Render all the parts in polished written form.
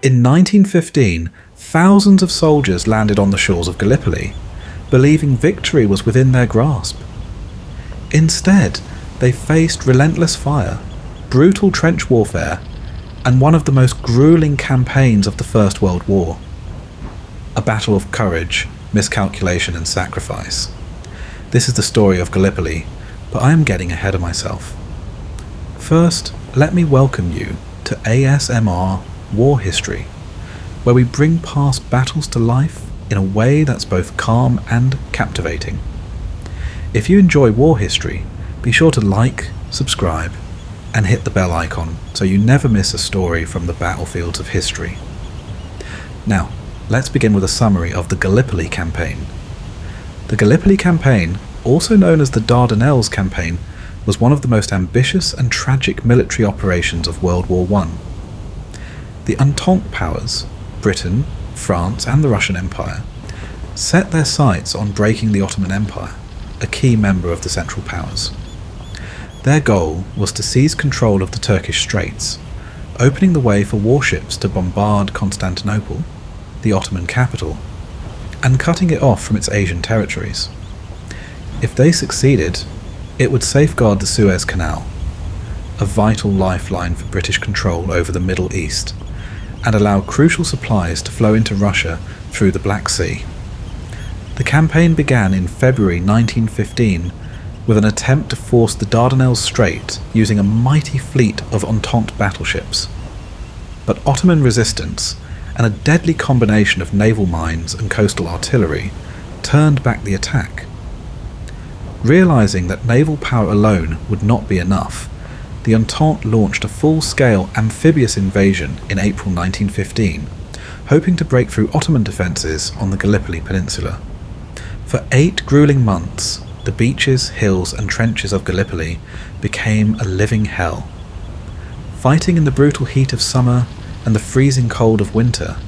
In 1915, thousands of soldiers landed on the shores of Gallipoli, believing victory was within their grasp. Instead, they faced relentless fire, brutal trench warfare, and one of the most grueling campaigns of the First World War. A battle of courage, miscalculation and sacrifice. This is the story of Gallipoli, but I am getting ahead of myself. First, let me welcome you to ASMR War History, where we bring past battles to life in a way that's both calm and captivating. If you enjoy war history, be sure to like, subscribe, and hit the bell icon so you never miss a story from the battlefields of history. Now, let's begin with a summary of the Gallipoli Campaign. The Gallipoli Campaign, also known as the Dardanelles Campaign, was one of the most ambitious and tragic military operations of World War I. The Entente powers, Britain, France and the Russian Empire, set their sights on breaking the Ottoman Empire, a key member of the Central Powers. Their goal was to seize control of the Turkish Straits, opening the way for warships to bombard Constantinople, the Ottoman capital, and cutting it off from its Asian territories. If they succeeded, it would safeguard the Suez Canal, a vital lifeline for British control over the Middle East, and allow crucial supplies to flow into Russia through the Black Sea. The campaign began in February 1915 with an attempt to force the Dardanelles Strait using a mighty fleet of Entente battleships. But Ottoman resistance and a deadly combination of naval mines and coastal artillery turned back the attack. Realising that naval power alone would not be enough, the Entente launched a full-scale amphibious invasion in April 1915, hoping to break through Ottoman defences on the Gallipoli Peninsula. For 8 grueling months, the beaches, hills and trenches of Gallipoli became a living hell. Fighting in the brutal heat of summer and the freezing cold of winter,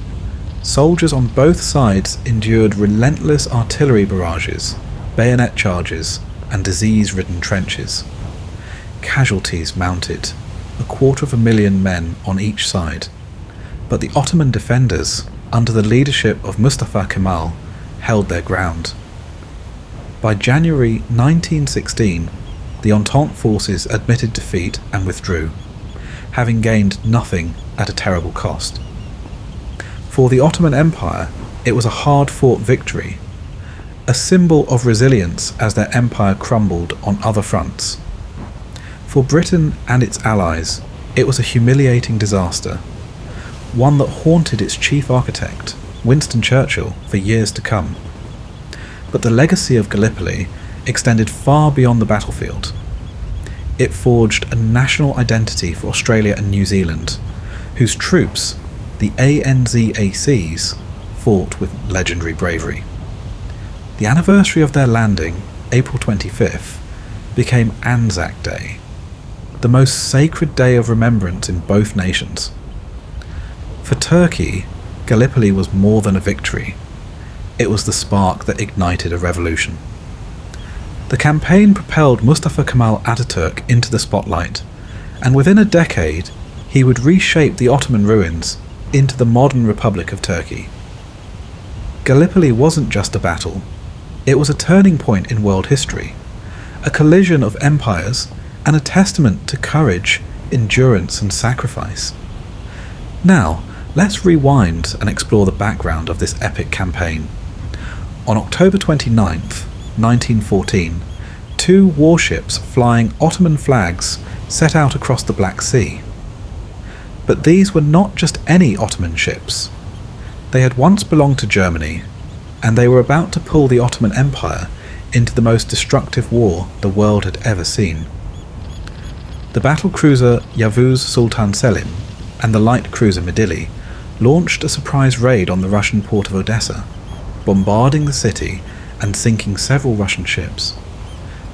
soldiers on both sides endured relentless artillery barrages, bayonet charges and disease-ridden trenches. Casualties mounted, 250,000 men on each side, but the Ottoman defenders, under the leadership of Mustafa Kemal, held their ground. By January 1916, the Entente forces admitted defeat and withdrew, having gained nothing at a terrible cost. For the Ottoman Empire, it was a hard-fought victory, a symbol of resilience as their empire crumbled on other fronts. For Britain and its allies, it was a humiliating disaster, one that haunted its chief architect, Winston Churchill, for years to come. But the legacy of Gallipoli extended far beyond the battlefield. It forged a national identity for Australia and New Zealand, whose troops, the ANZACs, fought with legendary bravery. The anniversary of their landing, April 25th, became Anzac Day, the most sacred day of remembrance in both nations. For Turkey, Gallipoli was more than a victory. It was the spark that ignited a revolution. The campaign propelled Mustafa Kemal Ataturk into the spotlight, and within a decade, he would reshape the Ottoman ruins into the modern Republic of Turkey. Gallipoli wasn't just a battle, it was a turning point in world history, a collision of empires and a testament to courage, endurance and sacrifice. Now, let's rewind and explore the background of this epic campaign. On October 29th, 1914, 2 warships flying Ottoman flags set out across the Black Sea. But these were not just any Ottoman ships. They had once belonged to Germany, and they were about to pull the Ottoman Empire into the most destructive war the world had ever seen. The battlecruiser Yavuz Sultan Selim and the light cruiser Midilli launched a surprise raid on the Russian port of Odessa, bombarding the city and sinking several Russian ships.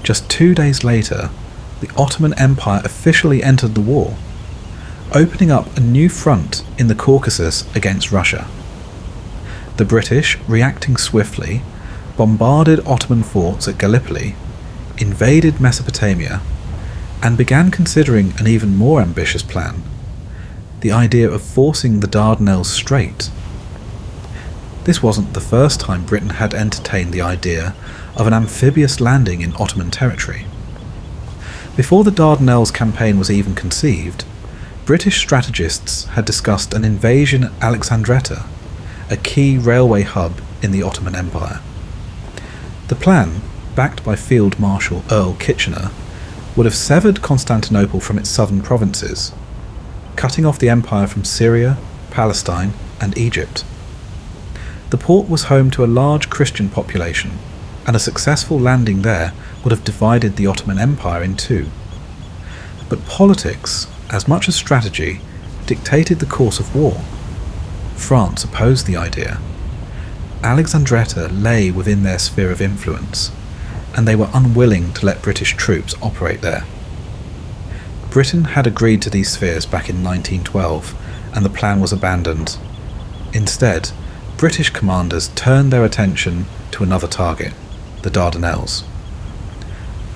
Just 2 days later, the Ottoman Empire officially entered the war, opening up a new front in the Caucasus against Russia. The British, reacting swiftly, bombarded Ottoman forts at Gallipoli, invaded Mesopotamia, and began considering an even more ambitious plan: the idea of forcing the Dardanelles straight. This wasn't the first time Britain had entertained the idea of an amphibious landing in Ottoman territory. Before the Dardanelles campaign was even conceived, British strategists had discussed an invasion at Alexandretta, a key railway hub in the Ottoman Empire. The plan, backed by Field Marshal Earl Kitchener, would have severed Constantinople from its southern provinces, cutting off the empire from Syria, Palestine, and Egypt. The port was home to a large Christian population, and a successful landing there would have divided the Ottoman Empire in two. But politics, as much as strategy, dictated the course of war. France opposed the idea. Alexandretta lay within their sphere of influence, and they were unwilling to let British troops operate there. Britain had agreed to these spheres back in 1912, and the plan was abandoned. Instead, British commanders turned their attention to another target, the Dardanelles.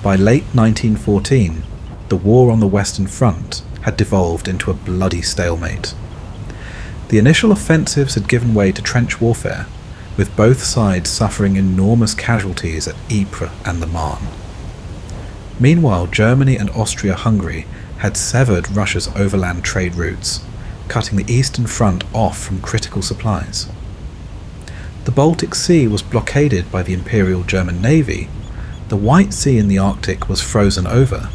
By late 1914, the war on the Western Front had devolved into a bloody stalemate. The initial offensives had given way to trench warfare, with both sides suffering enormous casualties at Ypres and the Marne. Meanwhile, Germany and Austria-Hungary had severed Russia's overland trade routes, cutting the Eastern Front off from critical supplies. The Baltic Sea was blockaded by the Imperial German Navy, the White Sea in the Arctic was frozen over,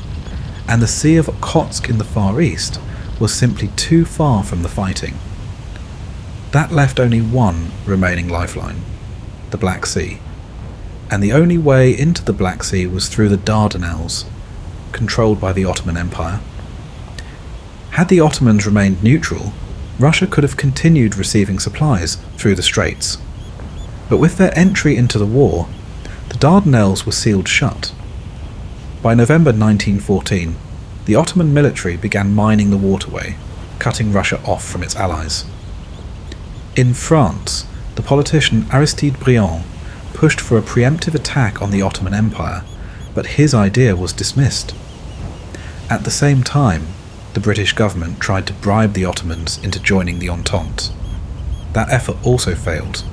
and the Sea of Okhotsk in the Far East was simply too far from the fighting. That left only one remaining lifeline, the Black Sea, and the only way into the Black Sea was through the Dardanelles, controlled by the Ottoman Empire. Had the Ottomans remained neutral, Russia could have continued receiving supplies through the straits. But with their entry into the war, the Dardanelles were sealed shut. By November 1914, the Ottoman military began mining the waterway, cutting Russia off from its allies. In France, the politician Aristide Briand pushed for a preemptive attack on the Ottoman Empire, but his idea was dismissed. At the same time, the British government tried to bribe the Ottomans into joining the Entente. That effort also failed.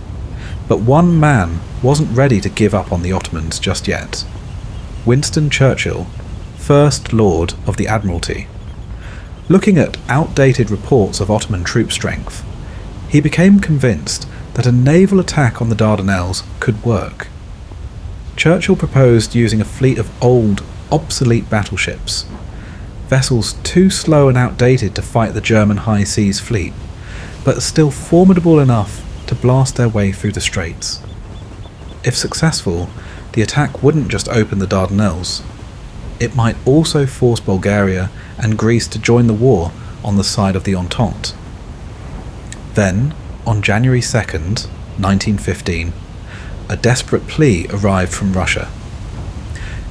But one man wasn't ready to give up on the Ottomans just yet. Winston Churchill, First Lord of the Admiralty. Looking at outdated reports of Ottoman troop strength, he became convinced that a naval attack on the Dardanelles could work. Churchill proposed using a fleet of old, obsolete battleships, vessels too slow and outdated to fight the German high seas fleet, but still formidable enough to blast their way through the straits. If successful, the attack wouldn't just open the Dardanelles, it might also force Bulgaria and Greece to join the war on the side of the Entente. Then, on January 2nd, 1915, a desperate plea arrived from Russia.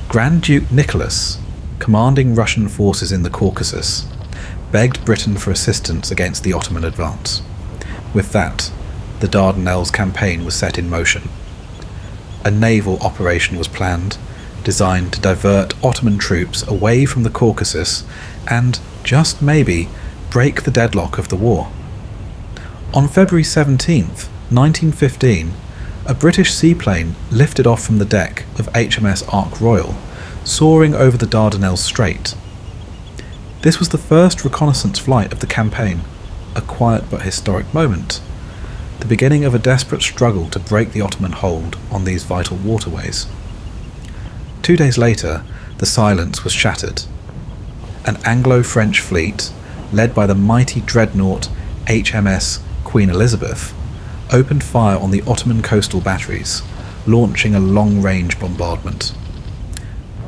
Grand Duke Nicholas, commanding Russian forces in the Caucasus, begged Britain for assistance against the Ottoman advance. With that, the Dardanelles campaign was set in motion. A naval operation was planned, designed to divert Ottoman troops away from the Caucasus and, just maybe, break the deadlock of the war. On February 17th, 1915, a British seaplane lifted off from the deck of HMS Ark Royal, soaring over the Dardanelles Strait. This was the first reconnaissance flight of the campaign, a quiet but historic moment, the beginning of a desperate struggle to break the Ottoman hold on these vital waterways. 2 days later, the silence was shattered. An Anglo-French fleet, led by the mighty dreadnought HMS Queen Elizabeth, opened fire on the Ottoman coastal batteries, launching a long-range bombardment.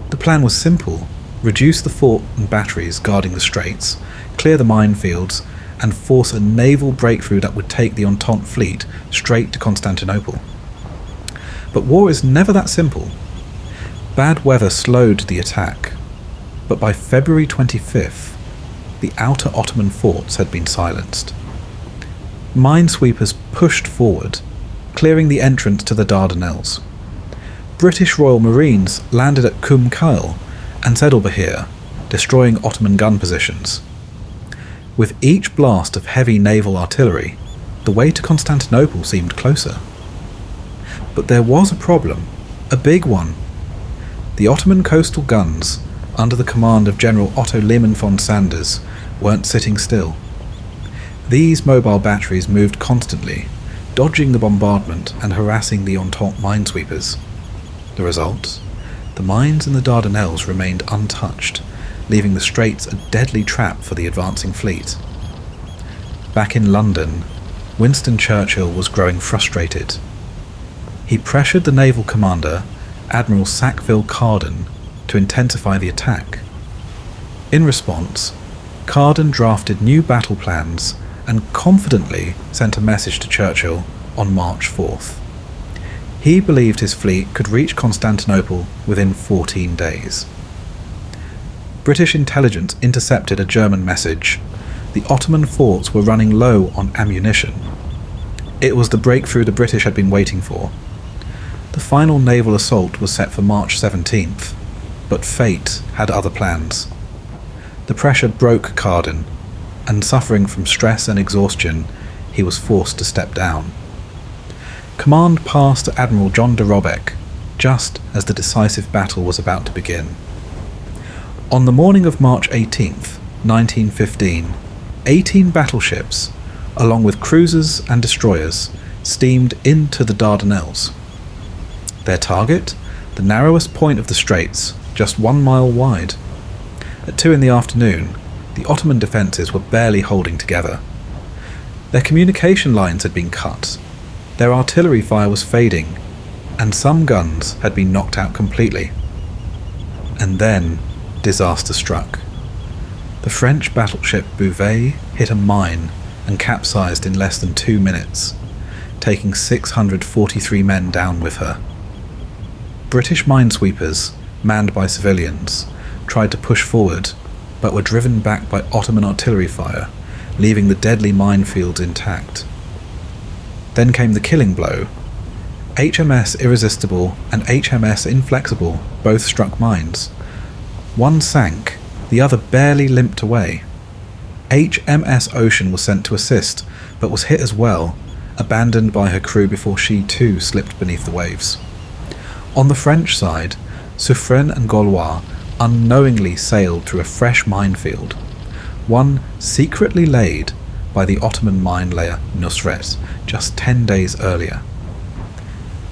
The plan was simple: reduce the fort and batteries guarding the straits, clear the minefields, and force a naval breakthrough that would take the Entente fleet straight to Constantinople. But war is never that simple. Bad weather slowed the attack, but by February 25th, the outer Ottoman forts had been silenced. Minesweepers pushed forward, clearing the entrance to the Dardanelles. British Royal Marines landed at Kum Kale and Sedlbahir, destroying Ottoman gun positions. With each blast of heavy naval artillery, the way to Constantinople seemed closer. But there was a problem, a big one. The Ottoman coastal guns, under the command of General Otto Lehmann von Sanders, weren't sitting still. These mobile batteries moved constantly, dodging the bombardment and harassing the Entente minesweepers. The result? The mines in the Dardanelles remained untouched, leaving the straits a deadly trap for the advancing fleet. Back in London, Winston Churchill was growing frustrated. He pressured the naval commander, Admiral Sackville Carden, to intensify the attack. In response, Carden drafted new battle plans and confidently sent a message to Churchill on March 4th. He believed his fleet could reach Constantinople within 14 days. British intelligence intercepted a German message. The Ottoman forts were running low on ammunition. It was the breakthrough the British had been waiting for. The final naval assault was set for March 17th, but fate had other plans. The pressure broke Carden, and suffering from stress and exhaustion, he was forced to step down. Command passed to Admiral John de Robeck, just as the decisive battle was about to begin. On the morning of March 18th, 1915, 18 battleships, along with cruisers and destroyers, steamed into the Dardanelles. Their target? The narrowest point of the straits, just 1 mile wide. At 2 in the afternoon, the Ottoman defences were barely holding together. Their communication lines had been cut, their artillery fire was fading, and some guns had been knocked out completely. And then, disaster struck. The French battleship Bouvet hit a mine and capsized in less than 2 minutes, taking 643 men down with her. British minesweepers, manned by civilians, tried to push forward, but were driven back by Ottoman artillery fire, leaving the deadly minefields intact. Then came the killing blow. HMS Irresistible and HMS Inflexible both struck mines. One sank, the other barely limped away. HMS Ocean was sent to assist, but was hit as well, abandoned by her crew before she too slipped beneath the waves. On the French side, Suffren and Gaulois unknowingly sailed through a fresh minefield, one secretly laid by the Ottoman mine layer Nusret just 10 days earlier.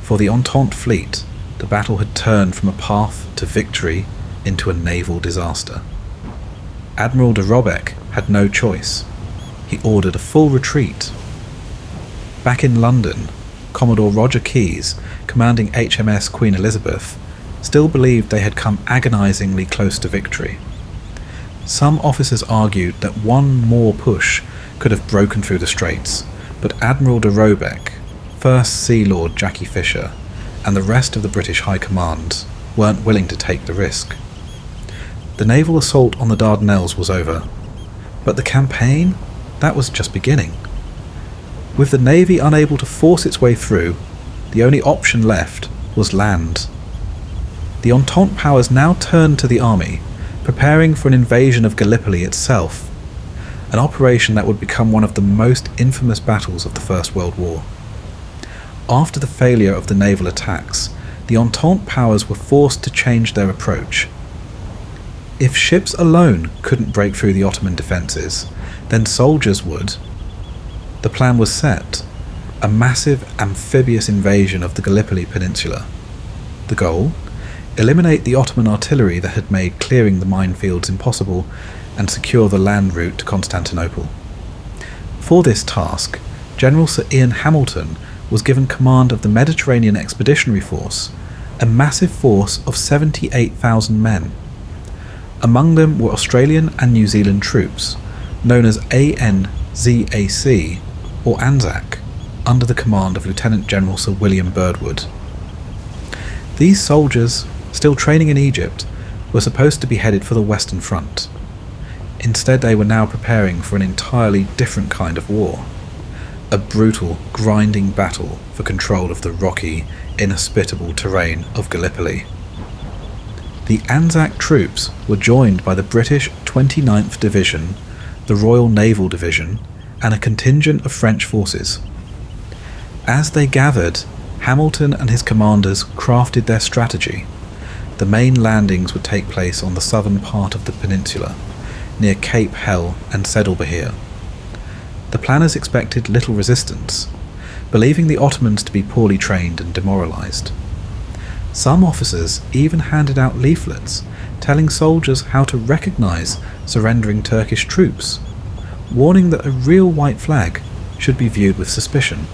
For the Entente fleet, the battle had turned from a path to victory into a naval disaster. Admiral de Robeck had no choice. He ordered a full retreat. Back in London, Commodore Roger Keyes, commanding HMS Queen Elizabeth, still believed they had come agonisingly close to victory. Some officers argued that one more push could have broken through the straits, but Admiral de Robeck, First Sea Lord Jackie Fisher, and the rest of the British High Command weren't willing to take the risk. The naval assault on the Dardanelles was over, but the campaign? That was just beginning. With the Navy unable to force its way through, the only option left was land. The Entente powers now turned to the army, preparing for an invasion of Gallipoli itself, an operation that would become one of the most infamous battles of the First World War. After the failure of the naval attacks, the Entente powers were forced to change their approach. If ships alone couldn't break through the Ottoman defences, then soldiers would. The plan was set: a massive amphibious invasion of the Gallipoli Peninsula. The goal? Eliminate the Ottoman artillery that had made clearing the minefields impossible and secure the land route to Constantinople. For this task, General Sir Ian Hamilton was given command of the Mediterranean Expeditionary Force, a massive force of 78,000 men. Among them were Australian and New Zealand troops, known as ANZAC or ANZAC, under the command of Lieutenant General Sir William Birdwood. These soldiers, still training in Egypt, were supposed to be headed for the Western Front. Instead, they were now preparing for an entirely different kind of war. A brutal, grinding battle for control of the rocky, inhospitable terrain of Gallipoli. The Anzac troops were joined by the British 29th Division, the Royal Naval Division, and a contingent of French forces. As they gathered, Hamilton and his commanders crafted their strategy. The main landings would take place on the southern part of the peninsula, near Cape Hell and Sedlbahir. The planners expected little resistance, believing the Ottomans to be poorly trained and demoralised. Some officers even handed out leaflets telling soldiers how to recognise surrendering Turkish troops, warning that a real white flag should be viewed with suspicion,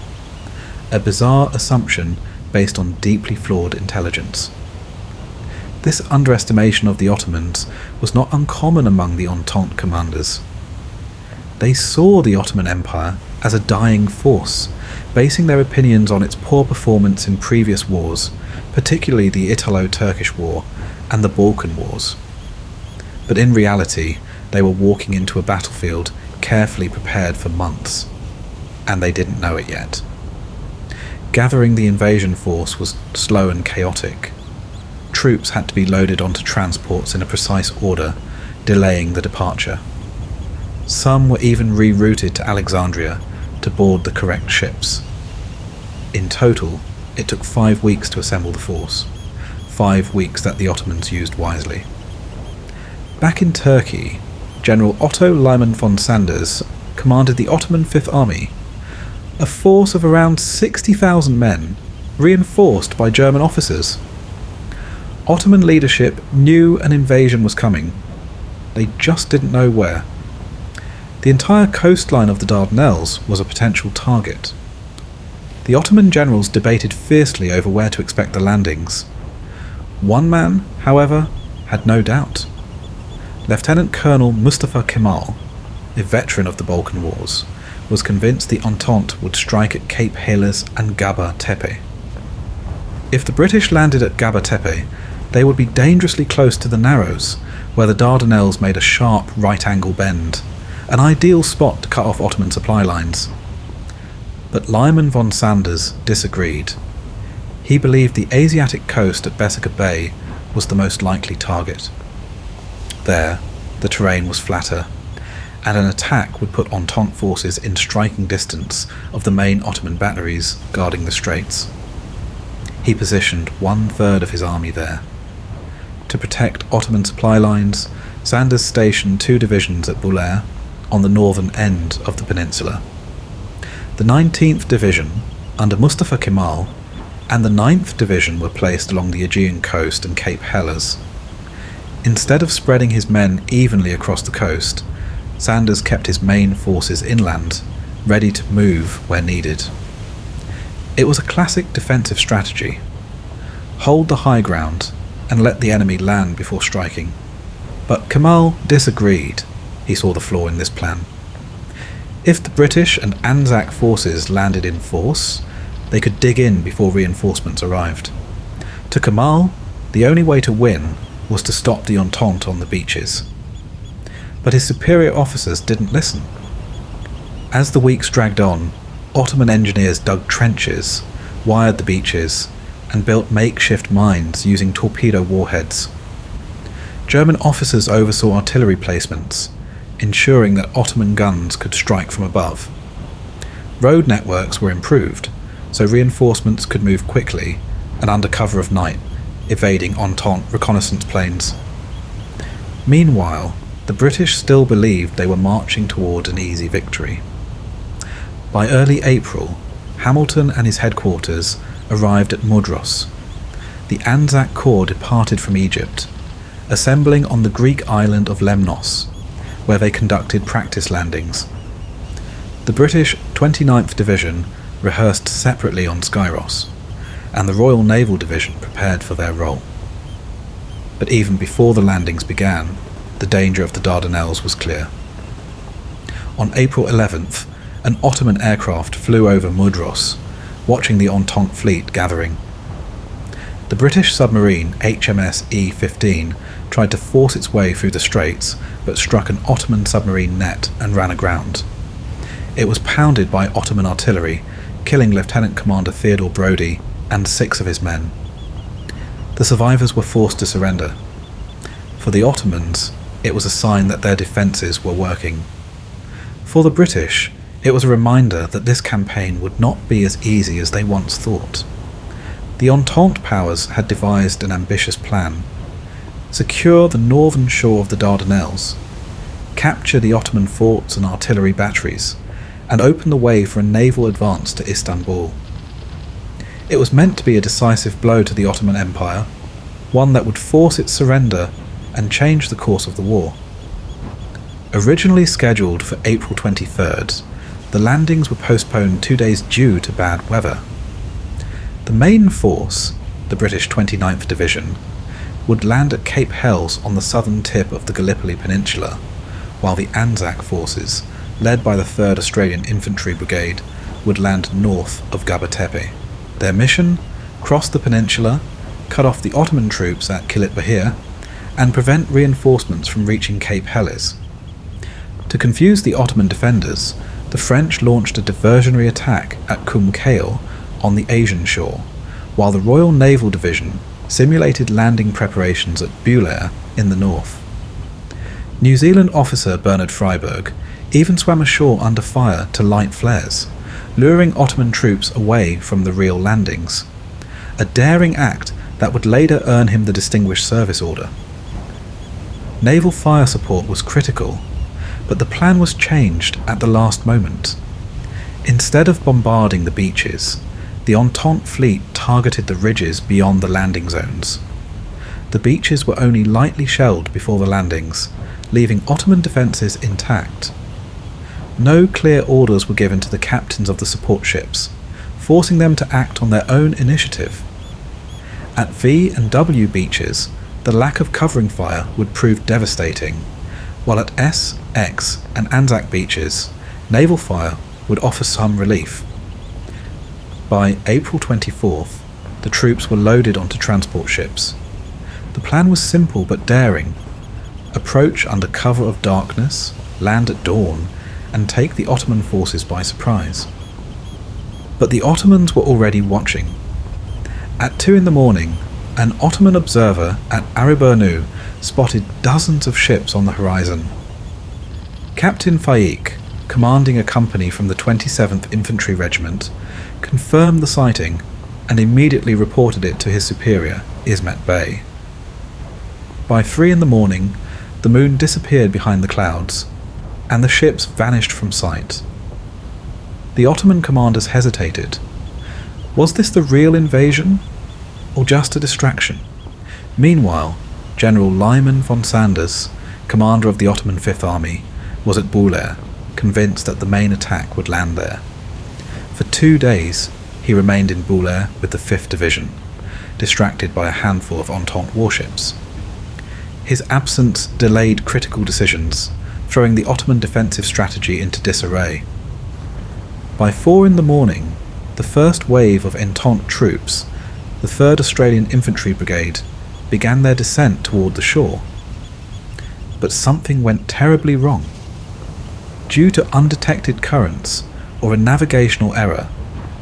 a bizarre assumption based on deeply flawed intelligence. This underestimation of the Ottomans was not uncommon among the Entente commanders. They saw the Ottoman Empire as a dying force, basing their opinions on its poor performance in previous wars, particularly the Italo-Turkish War and the Balkan Wars. But in reality, they were walking into a battlefield carefully prepared for months, and they didn't know it yet. Gathering the invasion force was slow and chaotic. Troops had to be loaded onto transports in a precise order, delaying the departure. Some were even rerouted to Alexandria to board the correct ships. In total, it took 5 weeks to assemble the force, 5 weeks that the Ottomans used wisely. Back in Turkey, General Otto Liman von Sanders commanded the Ottoman Fifth Army, a force of around 60,000 men, reinforced by German officers. Ottoman leadership knew an invasion was coming. They just didn't know where. The entire coastline of the Dardanelles was a potential target. The Ottoman generals debated fiercely over where to expect the landings. One man, however, had no doubt. Lieutenant Colonel Mustafa Kemal, a veteran of the Balkan Wars, was convinced the Entente would strike at Cape Helles and Gaba Tepe. If the British landed at Gaba Tepe, they would be dangerously close to the Narrows, where the Dardanelles made a sharp right-angle bend, an ideal spot to cut off Ottoman supply lines. But Liman von Sanders disagreed. He believed the Asiatic coast at Besika Bay was the most likely target. There, the terrain was flatter, and an attack would put Entente forces in striking distance of the main Ottoman batteries guarding the straits. He positioned 1/3 of his army there. To protect Ottoman supply lines, Sanders stationed 2 divisions at Bulair, on the northern end of the peninsula. The 19th Division, under Mustafa Kemal, and the 9th Division were placed along the Aegean coast and Cape Helles. Instead of spreading his men evenly across the coast, Sanders kept his main forces inland, ready to move where needed. It was a classic defensive strategy. Hold the high ground and let the enemy land before striking. But Kemal disagreed. He saw the flaw in this plan. If the British and Anzac forces landed in force, they could dig in before reinforcements arrived. To Kemal, the only way to win was to stop the Entente on the beaches. But his superior officers didn't listen. As the weeks dragged on, Ottoman engineers dug trenches, wired the beaches, and built makeshift mines using torpedo warheads. German officers oversaw artillery placements, ensuring that Ottoman guns could strike from above. Road networks were improved, so reinforcements could move quickly and under cover of night, evading Entente reconnaissance planes. Meanwhile, the British still believed they were marching toward an easy victory. By early April, Hamilton and his headquarters arrived at Mudros. The Anzac Corps departed from Egypt, assembling on the Greek island of Lemnos, where they conducted practice landings. The British 29th Division rehearsed separately on Skyros, and the Royal Naval Division prepared for their role. But even before the landings began, the danger of the Dardanelles was clear. On April 11th, an Ottoman aircraft flew over Mudros, watching the Entente fleet gathering. The British submarine HMS E-15 tried to force its way through the straits, but struck an Ottoman submarine net and ran aground. It was pounded by Ottoman artillery, killing Lieutenant Commander Theodore Brody and 6 of his men. The survivors were forced to surrender. For the Ottomans, it was a sign that their defences were working. For the British, it was a reminder that this campaign would not be as easy as they once thought. The Entente powers had devised an ambitious plan: secure the northern shore of the Dardanelles, capture the Ottoman forts and artillery batteries, and open the way for a naval advance to Istanbul. It was meant to be a decisive blow to the Ottoman Empire, one that would force its surrender and change the course of the war. Originally scheduled for April 23rd, the landings were postponed 2 days due to bad weather. The main force, the British 29th Division, would land at Cape Helles on the southern tip of the Gallipoli Peninsula, while the Anzac forces, led by the 3rd Australian Infantry Brigade, would land north of Gaba Tepe. Their mission: cross the peninsula, cut off the Ottoman troops at Kilit Bahir, and prevent reinforcements from reaching Cape Helles. To confuse the Ottoman defenders, the French launched a diversionary attack at Kum Kale on the Asian shore, while the Royal Naval Division simulated landing preparations at Bulair in the north. New Zealand officer Bernard Freyberg even swam ashore under fire to light flares, luring Ottoman troops away from the real landings, a daring act that would later earn him the Distinguished Service Order. Naval fire support was critical, but the plan was changed at the last moment. Instead of bombarding the beaches, the Entente fleet targeted the ridges beyond the landing zones. The beaches were only lightly shelled before the landings, leaving Ottoman defences intact. No clear orders were given to the captains of the support ships, forcing them to act on their own initiative. At V and W beaches, the lack of covering fire would prove devastating, while at S, X and Anzac beaches, naval fire would offer some relief. By April 24th, the troops were loaded onto transport ships. The plan was simple but daring: approach under cover of darkness, land at dawn, and take the Ottoman forces by surprise. But the Ottomans were already watching. At 2 a.m, an Ottoman observer at Ariburnu spotted dozens of ships on the horizon. Captain Faik, commanding a company from the 27th Infantry Regiment, confirmed the sighting and immediately reported it to his superior, Ismet Bey. By 3 a.m, the moon disappeared behind the clouds, and the ships vanished from sight. The Ottoman commanders hesitated. Was this the real invasion, or just a distraction? Meanwhile, General Lyman von Sanders, commander of the Ottoman Fifth Army, was at Bulair, convinced that the main attack would land there. For 2 days, he remained in Bulair with the 5th Division, distracted by a handful of Entente warships. His absence delayed critical decisions, throwing the Ottoman defensive strategy into disarray. By 4 a.m, the first wave of Entente troops, the 3rd Australian Infantry Brigade, began their descent toward the shore. But something went terribly wrong. Due to undetected currents or a navigational error,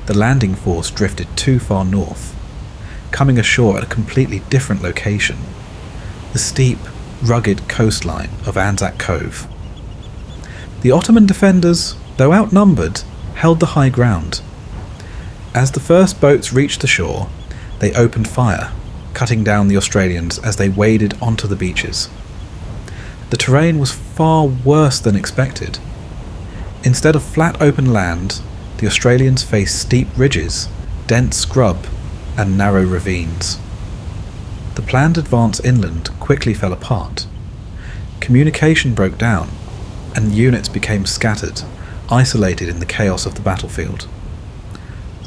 the landing force drifted too far north, coming ashore at a completely different location: the steep, rugged coastline of Anzac Cove. The Ottoman defenders, though outnumbered, held the high ground. As the first boats reached the shore, they opened fire, cutting down the Australians as they waded onto the beaches. The terrain was far worse than expected. Instead of flat open land, the Australians faced steep ridges, dense scrub, and narrow ravines. The planned advance inland quickly fell apart. Communication broke down, and units became scattered, isolated in the chaos of the battlefield.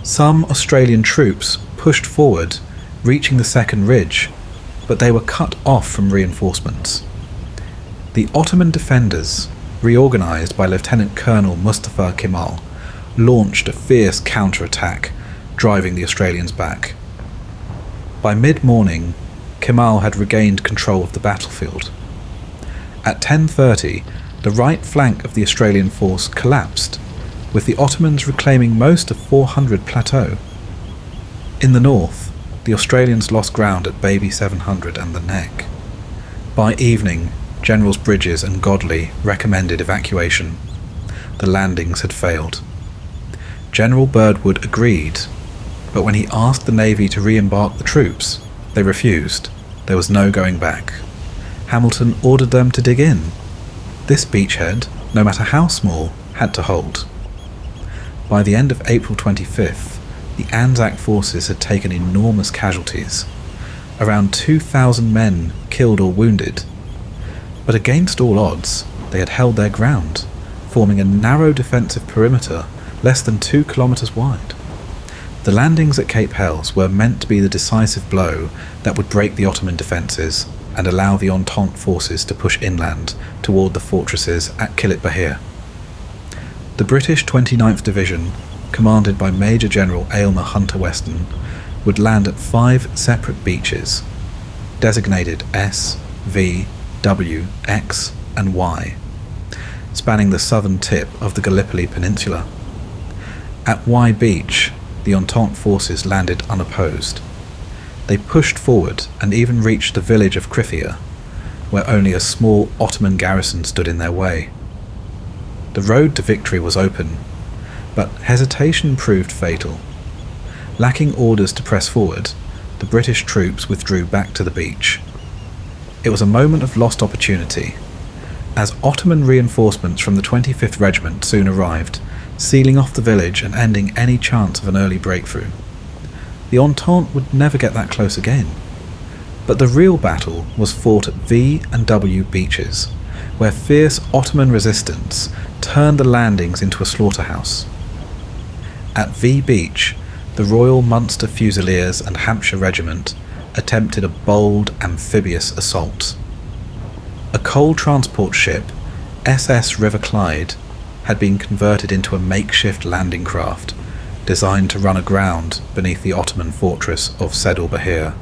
Some Australian troops pushed forward, reaching the second ridge, but they were cut off from reinforcements. The Ottoman defenders, reorganised by Lieutenant Colonel Mustafa Kemal, launched a fierce counter-attack, driving the Australians back. By mid-morning, Kemal had regained control of the battlefield. At 10:30, the right flank of the Australian force collapsed, with the Ottomans reclaiming most of 400 Plateau. In the north, the Australians lost ground at Baby 700 and the Neck. By evening, Generals Bridges and Godley recommended evacuation. the landings had failed. General Birdwood agreed, but when he asked the Navy to re-embark the troops, they refused. There was no going back. Hamilton ordered them to dig in. This beachhead, no matter how small, had to hold. By the end of April 25th, the Anzac forces had taken enormous casualties, around 2,000 men killed or wounded. But against all odds, they had held their ground, forming a narrow defensive perimeter less than 2 kilometres wide. The landings at Cape Helles were meant to be the decisive blow that would break the Ottoman defences and allow the Entente forces to push inland toward the fortresses at Killit Bahir. The British 29th Division, commanded by Major General Aylmer Hunter Weston, would land at 5 separate beaches, designated S, V, W, X and Y, spanning the southern tip of the Gallipoli Peninsula. At Y Beach, the Entente forces landed unopposed. They pushed forward and even reached the village of Krithia, where only a small Ottoman garrison stood in their way. The road to victory was open, but hesitation proved fatal. Lacking orders to press forward, the British troops withdrew back to the beach. It was a moment of lost opportunity, as Ottoman reinforcements from the 25th Regiment soon arrived, sealing off the village and ending any chance of an early breakthrough. The Entente would never get that close again. But the real battle was fought at V and W beaches, where fierce Ottoman resistance turned the landings into a slaughterhouse. At V Beach, the Royal Munster Fusiliers and Hampshire Regiment attempted a bold amphibious assault. A coal transport ship, SS River Clyde, had been converted into a makeshift landing craft designed to run aground beneath the Ottoman fortress of Sedel Bahir,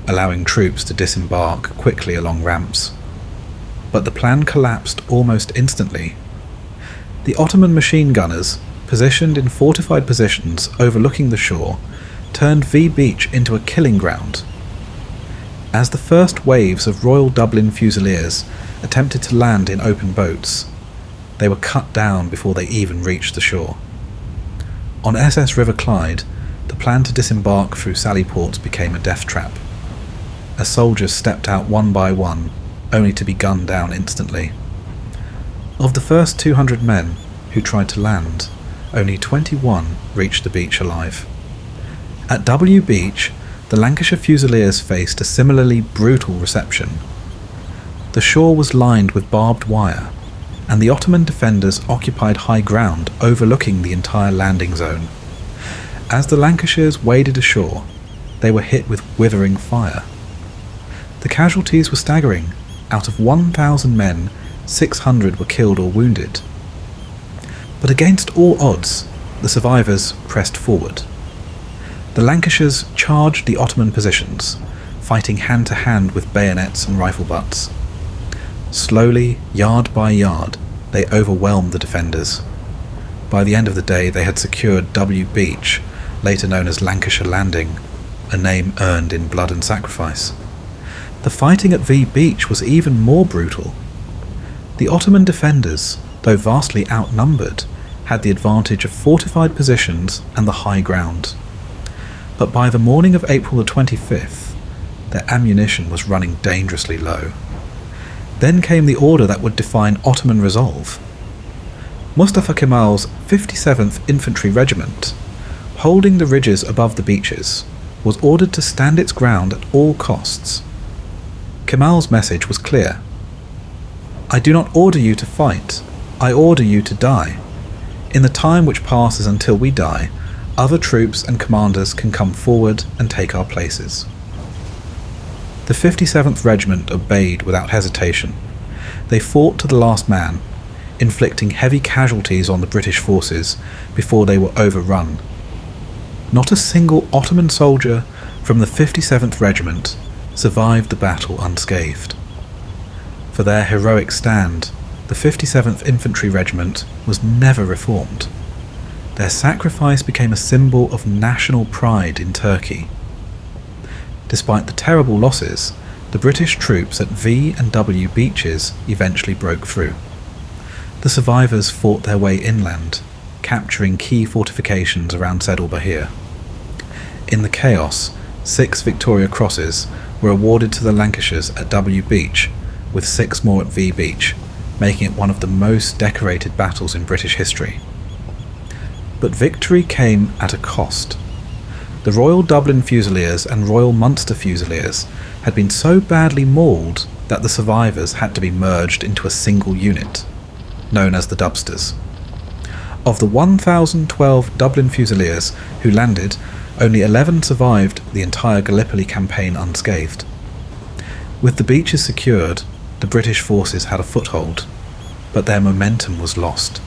allowing troops to disembark quickly along ramps. But the plan collapsed almost instantly. The Ottoman machine gunners, positioned in fortified positions overlooking the shore, turned V Beach into a killing ground. As the first waves of Royal Dublin Fusiliers attempted to land in open boats, they were cut down before they even reached the shore. On SS River Clyde, the plan to disembark through sally ports became a death trap. As soldiers stepped out one by one, only to be gunned down instantly. Of the first 200 men who tried to land, only 21 reached the beach alive. At W Beach, the Lancashire Fusiliers faced a similarly brutal reception. The shore was lined with barbed wire, and the Ottoman defenders occupied high ground overlooking the entire landing zone. As the Lancashires waded ashore, they were hit with withering fire. The casualties were staggering. Out of 1,000 men, 600 were killed or wounded. But against all odds, the survivors pressed forward. The Lancashires charged the Ottoman positions, fighting hand-to-hand with bayonets and rifle butts. Slowly, yard by yard, they overwhelmed the defenders. By the end of the day, they had secured W Beach, later known as Lancashire Landing, a name earned in blood and sacrifice. The fighting at V Beach was even more brutal. The Ottoman defenders, though vastly outnumbered, had the advantage of fortified positions and the high ground. But by the morning of April the 25th, their ammunition was running dangerously low. Then came the order that would define Ottoman resolve. Mustafa Kemal's 57th Infantry Regiment, holding the ridges above the beaches, was ordered to stand its ground at all costs. Kemal's message was clear. I do not order you to fight, I order you to die. In the time which passes until we die, other troops and commanders can come forward and take our places. The 57th Regiment obeyed without hesitation. They fought to the last man, inflicting heavy casualties on the British forces before they were overrun. Not a single Ottoman soldier from the 57th Regiment survived the battle unscathed. For their heroic stand, the 57th Infantry Regiment was never reformed. Their sacrifice became a symbol of national pride in Turkey. Despite the terrible losses, the British troops at V and W beaches eventually broke through. The survivors fought their way inland, capturing key fortifications around Said al-Bahir. In the chaos, 6 Victoria Crosses were awarded to the Lancashires at W Beach, with 6 more at V Beach, making it one of the most decorated battles in British history. But victory came at a cost. The Royal Dublin Fusiliers and Royal Munster Fusiliers had been so badly mauled that the survivors had to be merged into a single unit, known as the Dubsters. Of the 1,012 Dublin Fusiliers who landed, only 11 survived the entire Gallipoli campaign unscathed. With the beaches secured, the British forces had a foothold, but their momentum was lost.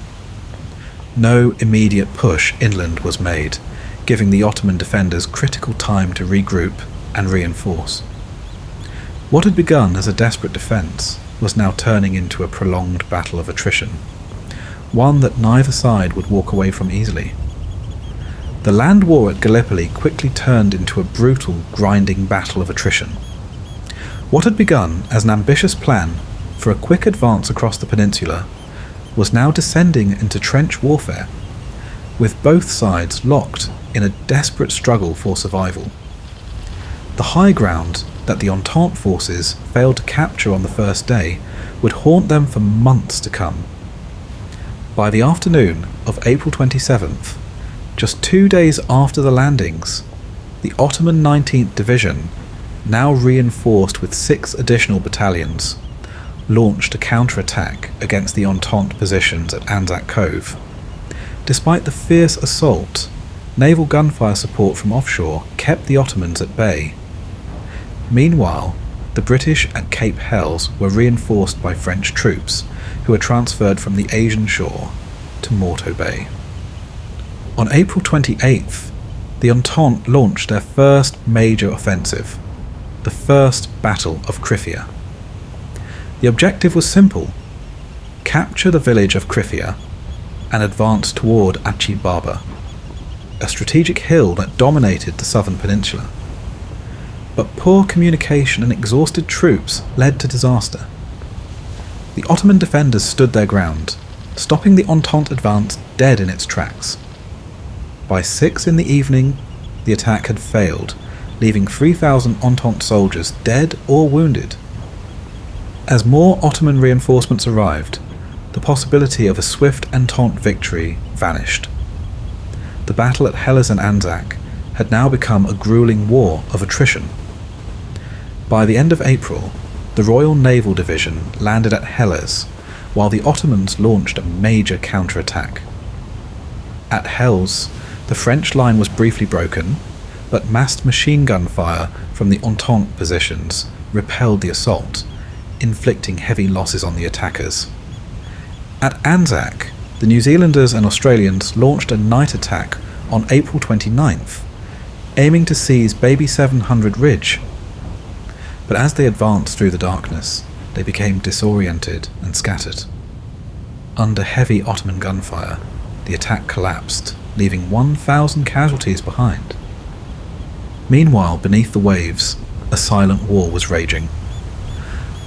No immediate push inland was made, giving the Ottoman defenders critical time to regroup and reinforce. What had begun as a desperate defence was now turning into a prolonged battle of attrition, one that neither side would walk away from easily. The land war at Gallipoli quickly turned into a brutal, grinding battle of attrition. What had begun as an ambitious plan for a quick advance across the peninsula was now descending into trench warfare, with both sides locked in a desperate struggle for survival. The high ground that the Entente forces failed to capture on the first day would haunt them for months to come. By the afternoon of April 27th, just 2 days after the landings, the Ottoman 19th Division, now reinforced with 6 additional battalions, launched a counterattack against the Entente positions at Anzac Cove. Despite the fierce assault, naval gunfire support from offshore kept the Ottomans at bay. Meanwhile, the British at Cape Helles were reinforced by French troops, who were transferred from the Asian shore to Morto Bay. On April 28th, the Entente launched their first major offensive, the First Battle of Krithia. The objective was simple: capture the village of Krithia and advance toward Achi Baba, a strategic hill that dominated the southern peninsula. But poor communication and exhausted troops led to disaster. The Ottoman defenders stood their ground, stopping the Entente advance dead in its tracks. By 6 in the evening, the attack had failed, leaving 3,000 Entente soldiers dead or wounded. As more Ottoman reinforcements arrived, the possibility of a swift Entente victory vanished. The battle at Helles and Anzac had now become a grueling war of attrition. By the end of April, the Royal Naval Division landed at Helles, while the Ottomans launched a major counterattack. At Helles, the French line was briefly broken, but massed machine gun fire from the Entente positions repelled the assault, inflicting heavy losses on the attackers. At Anzac, the New Zealanders and Australians launched a night attack on April 29th, aiming to seize Baby 700 Ridge. But as they advanced through the darkness, they became disoriented and scattered. Under heavy Ottoman gunfire, the attack collapsed, leaving 1,000 casualties behind. Meanwhile, beneath the waves, a silent war was raging.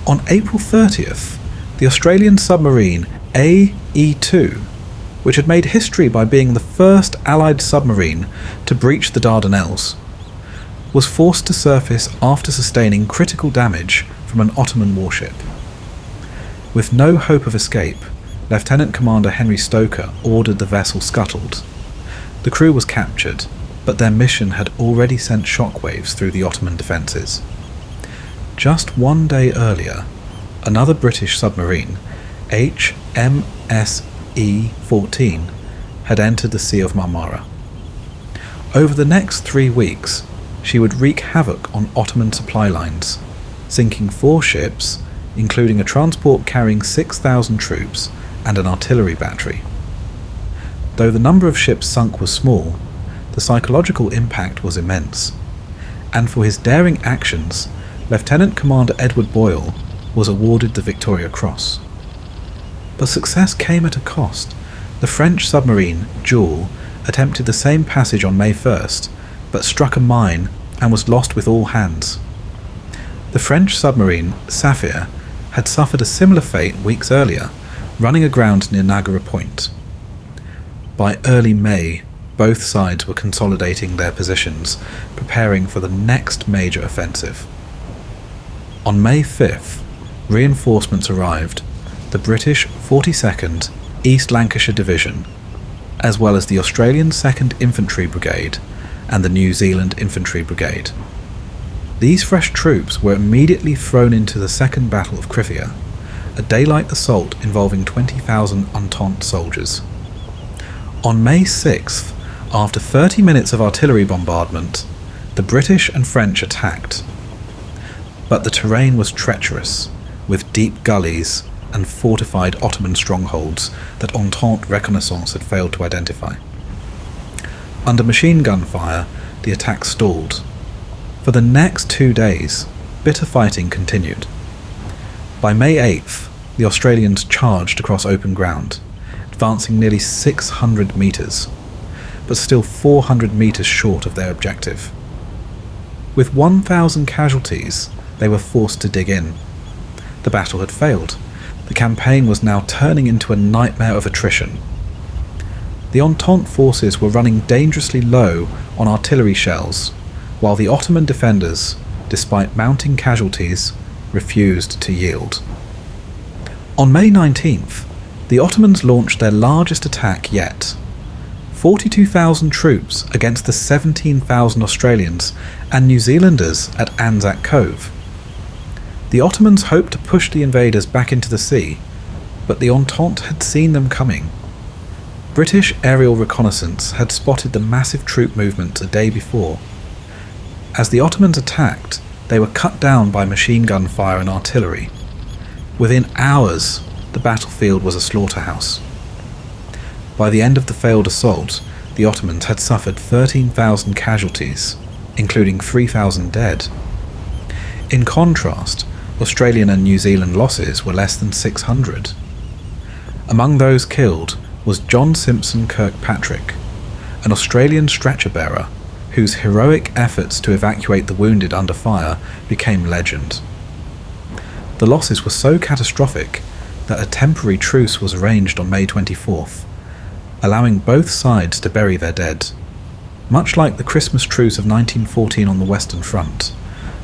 On April 30th, the Australian submarine AE2, which had made history by being the first Allied submarine to breach the Dardanelles, was forced to surface after sustaining critical damage from an Ottoman warship. With no hope of escape, Lieutenant Commander Henry Stoker ordered the vessel scuttled. The crew was captured, but their mission had already sent shockwaves through the Ottoman defences. Just 1 day earlier, another British submarine, HMSE-14, had entered the Sea of Marmara. Over the next 3 weeks, she would wreak havoc on Ottoman supply lines, sinking 4 ships, including a transport carrying 6,000 troops and an artillery battery. Though the number of ships sunk was small, the psychological impact was immense, and for his daring actions, Lieutenant Commander Edward Boyle was awarded the Victoria Cross. But success came at a cost. The French submarine, Jewel, attempted the same passage on May 1st, but struck a mine and was lost with all hands. The French submarine, Saphir, had suffered a similar fate weeks earlier, running aground near Nagara Point. By early May, both sides were consolidating their positions, preparing for the next major offensive. On May 5th, reinforcements arrived, the British 42nd East Lancashire Division, as well as the Australian 2nd Infantry Brigade and the New Zealand Infantry Brigade. These fresh troops were immediately thrown into the Second Battle of Krithia, a daylight assault involving 20,000 Entente soldiers. On May 6th, after 30 minutes of artillery bombardment, the British and French attacked. But the terrain was treacherous, with deep gullies and fortified Ottoman strongholds that Entente reconnaissance had failed to identify. Under machine gun fire, the attack stalled. For the next 2 days, bitter fighting continued. By May 8th, the Australians charged across open ground, advancing nearly 600 metres, but still 400 metres short of their objective. With 1,000 casualties, they were forced to dig in. The battle had failed. The campaign was now turning into a nightmare of attrition. The Entente forces were running dangerously low on artillery shells, while the Ottoman defenders, despite mounting casualties, refused to yield. On May 19th, the Ottomans launched their largest attack yet. 42,000 troops against the 17,000 Australians and New Zealanders at Anzac Cove. The Ottomans hoped to push the invaders back into the sea, but the Entente had seen them coming. British aerial reconnaissance had spotted the massive troop movement a day before. As the Ottomans attacked, they were cut down by machine gun fire and artillery. Within hours, the battlefield was a slaughterhouse. By the end of the failed assault, the Ottomans had suffered 13,000 casualties, including 3,000 dead. In contrast, Australian and New Zealand losses were less than 600. Among those killed was John Simpson Kirkpatrick, an Australian stretcher bearer whose heroic efforts to evacuate the wounded under fire became legend. The losses were so catastrophic that a temporary truce was arranged on May 24th, allowing both sides to bury their dead. Much like the Christmas truce of 1914 on the Western Front,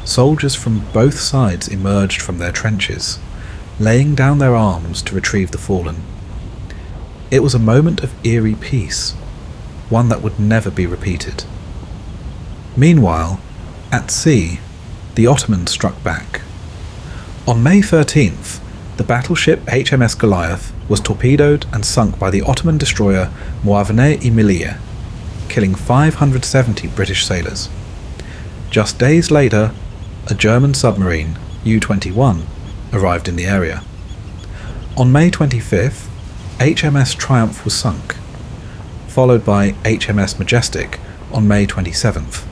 soldiers from both sides emerged from their trenches, laying down their arms to retrieve the fallen. It was a moment of eerie peace, one that would never be repeated. Meanwhile, at sea, the Ottomans struck back. On May 13th, the battleship HMS Goliath was torpedoed and sunk by the Ottoman destroyer Muavene Emilia, killing 570 British sailors. Just days later, a German submarine, U-21, arrived in the area. On May 25th, HMS Triumph was sunk, followed by HMS Majestic on May 27th.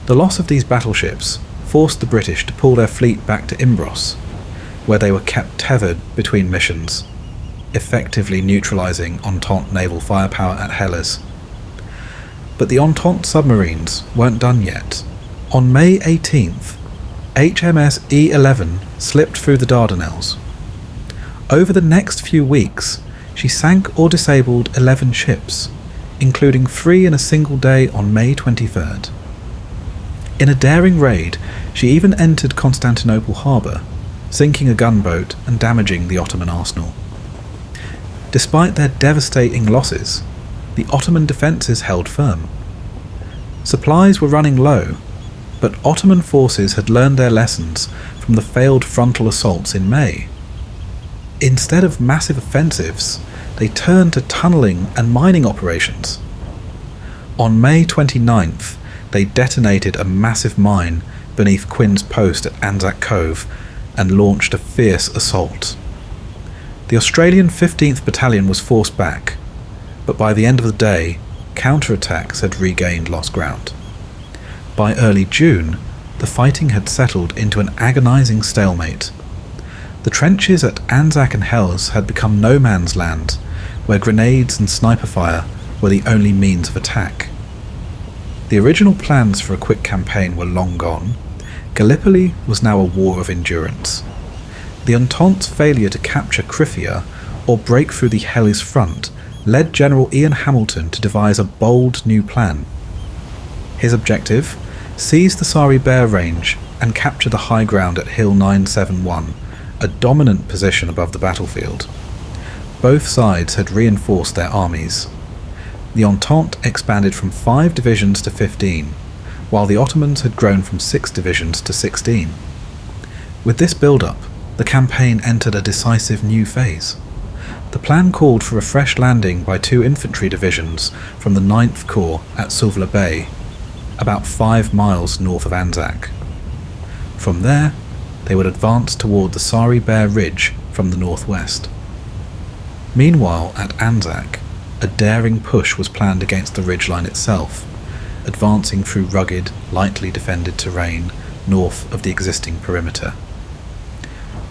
The loss of these battleships forced the British to pull their fleet back to Imbros, where they were kept tethered between missions, effectively neutralising Entente naval firepower at Helles. But the Entente submarines weren't done yet. On May 18th, HMS E11 slipped through the Dardanelles. Over the next few weeks, she sank or disabled 11 ships, including 3 in a single day on May 23rd. In a daring raid, she even entered Constantinople harbour, sinking a gunboat and damaging the Ottoman arsenal. Despite their devastating losses, the Ottoman defences held firm. Supplies were running low, but Ottoman forces had learned their lessons from the failed frontal assaults in May. Instead of massive offensives, they turned to tunnelling and mining operations. On May 29th, they detonated a massive mine beneath Quinn's post at Anzac Cove and launched a fierce assault. The Australian 15th Battalion was forced back, but by the end of the day, counterattacks had regained lost ground. By early June, the fighting had settled into an agonising stalemate. The trenches at Anzac and Helles had become no man's land, where grenades and sniper fire were the only means of attack. The original plans for a quick campaign were long gone. Gallipoli was now a war of endurance. The Entente's failure to capture Krithia or break through the Helles front led General Ian Hamilton to devise a bold new plan. His objective? Seize the Sari Bair range and capture the high ground at Hill 971, a dominant position above the battlefield. Both sides had reinforced their armies. The Entente expanded from 5 divisions to 15, while the Ottomans had grown from 6 divisions to 16. With this build-up, the campaign entered a decisive new phase. The plan called for a fresh landing by 2 infantry divisions from the 9th Corps at Suvla Bay, about 5 miles north of Anzac. From there, they would advance toward the Sari Bair Ridge from the northwest. Meanwhile, at Anzac, a daring push was planned against the ridgeline itself, advancing through rugged, lightly defended terrain north of the existing perimeter.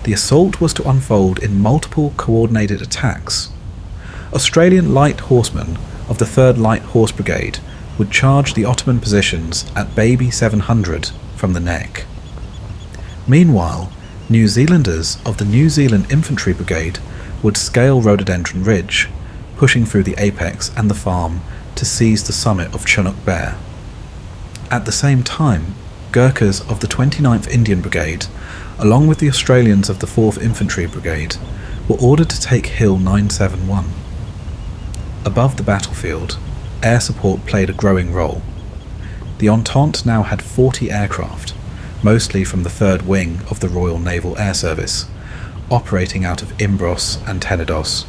The assault was to unfold in multiple coordinated attacks. Australian light horsemen of the 3rd Light Horse Brigade would charge the Ottoman positions at Baby 700 from the neck. Meanwhile, New Zealanders of the New Zealand Infantry Brigade would scale Rhododendron Ridge, pushing through the apex and the farm to seize the summit of Chunuk Bair. At the same time, Gurkhas of the 29th Indian Brigade, along with the Australians of the 4th Infantry Brigade, were ordered to take Hill 971. Above the battlefield, air support played a growing role. The Entente now had 40 aircraft, mostly from the 3rd Wing of the Royal Naval Air Service, operating out of Imbros and Tenedos.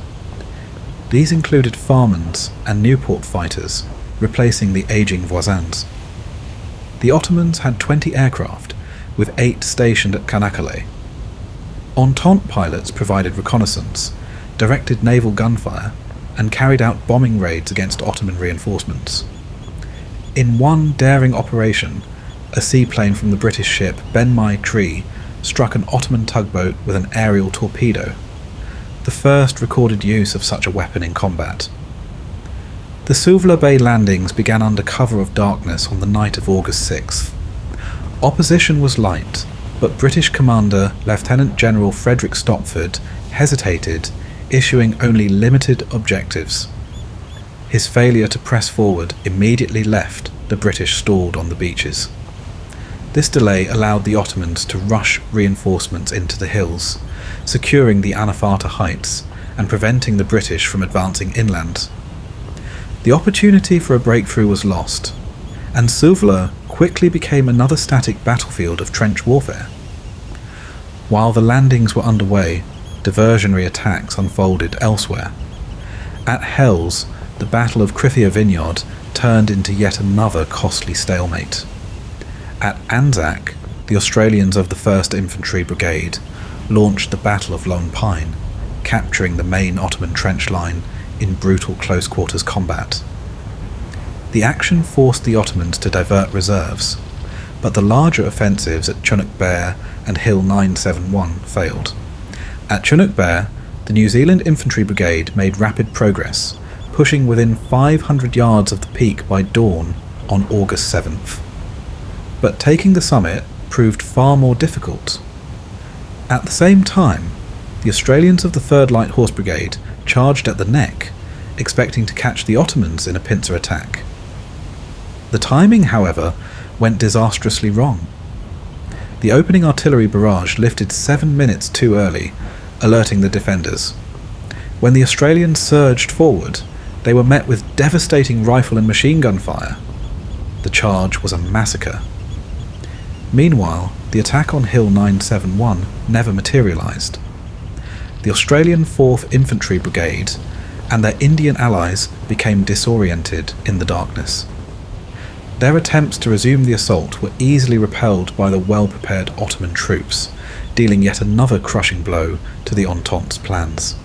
These included Farmans and Nieuport fighters, replacing the aging Voisins. The Ottomans had 20 aircraft, with 8 stationed at Kanakkale. Entente pilots provided reconnaissance, directed naval gunfire, and carried out bombing raids against Ottoman reinforcements. In one daring operation, a seaplane from the British ship Ben Mai Tree struck an Ottoman tugboat with an aerial torpedo, the first recorded use of such a weapon in combat. The Suvla Bay landings began under cover of darkness on the night of August 6th. Opposition was light, but British Commander Lieutenant General Frederick Stopford hesitated, issuing only limited objectives. His failure to press forward immediately left the British stalled on the beaches. This delay allowed the Ottomans to rush reinforcements into the hills, securing the Anafarta heights and preventing the British from advancing inland. The opportunity for a breakthrough was lost, and Suvla quickly became another static battlefield of trench warfare. While the landings were underway, diversionary attacks unfolded elsewhere. At Helles, the Battle of Krithia Vineyard turned into yet another costly stalemate. At Anzac, the Australians of the 1st Infantry Brigade launched the Battle of Lone Pine, capturing the main Ottoman trench line in brutal close-quarters combat. The action forced the Ottomans to divert reserves, but the larger offensives at Chunuk Bair and Hill 971 failed. At Chunuk Bair, the New Zealand Infantry Brigade made rapid progress, pushing within 500 yards of the peak by dawn on August 7th. But taking the summit proved far more difficult. At the same time, the Australians of the 3rd Light Horse Brigade charged at the neck, expecting to catch the Ottomans in a pincer attack. The timing, however, went disastrously wrong. The opening artillery barrage lifted 7 minutes too early, alerting the defenders. When the Australians surged forward, they were met with devastating rifle and machine gun fire. The charge was a massacre. Meanwhile, the attack on Hill 971 never materialised. The Australian 4th Infantry Brigade and their Indian allies became disoriented in the darkness. Their attempts to resume the assault were easily repelled by the well-prepared Ottoman troops, dealing yet another crushing blow to the Entente's plans.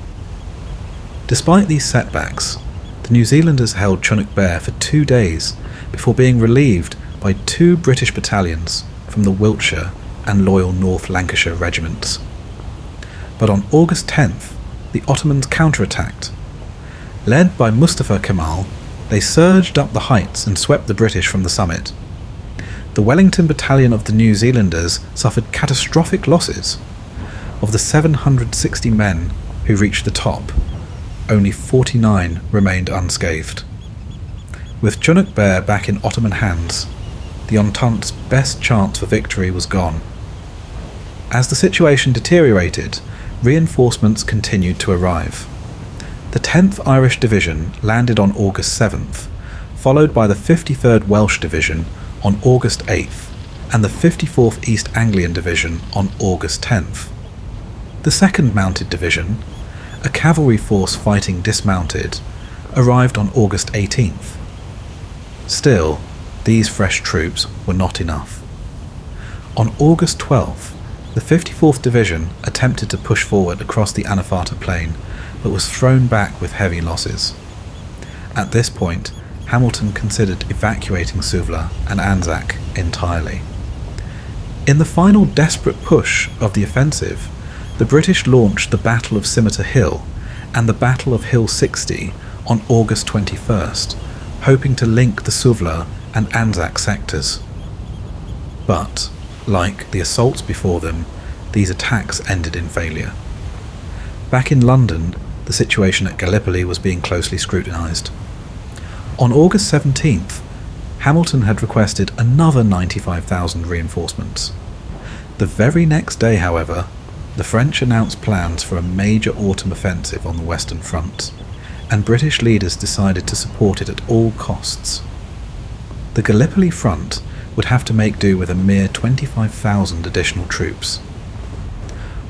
Despite these setbacks, the New Zealanders held Chunuk Bair for 2 days before being relieved by 2 British battalions from the Wiltshire and Loyal North Lancashire regiments. But on August 10th, the Ottomans counterattacked. Led by Mustafa Kemal, they surged up the heights and swept the British from the summit. The Wellington Battalion of the New Zealanders suffered catastrophic losses. Of the 760 men who reached the top, only 49 remained unscathed. With Chunuk back in Ottoman hands, the Entente's best chance for victory was gone. As the situation deteriorated, reinforcements continued to arrive. The 10th Irish Division landed on August 7th, followed by the 53rd Welsh Division on August 8th and the 54th East Anglian Division on August 10th. The 2nd Mounted Division, a cavalry force fighting dismounted, arrived on August 18th. Still, these fresh troops were not enough. On August 12th, the 54th Division attempted to push forward across the Anafata Plain, but was thrown back with heavy losses. At this point, Hamilton considered evacuating Suvla and Anzac entirely. In the final desperate push of the offensive, the British launched the Battle of Scimitar Hill and the Battle of Hill 60 on August 21st, hoping to link the Suvla and Anzac sectors. But, like the assaults before them, these attacks ended in failure. Back in London, the situation at Gallipoli was being closely scrutinised. On August 17th, Hamilton had requested another 95,000 reinforcements. The very next day, however, the French announced plans for a major autumn offensive on the Western Front, and British leaders decided to support it at all costs. The Gallipoli front would have to make do with a mere 25,000 additional troops.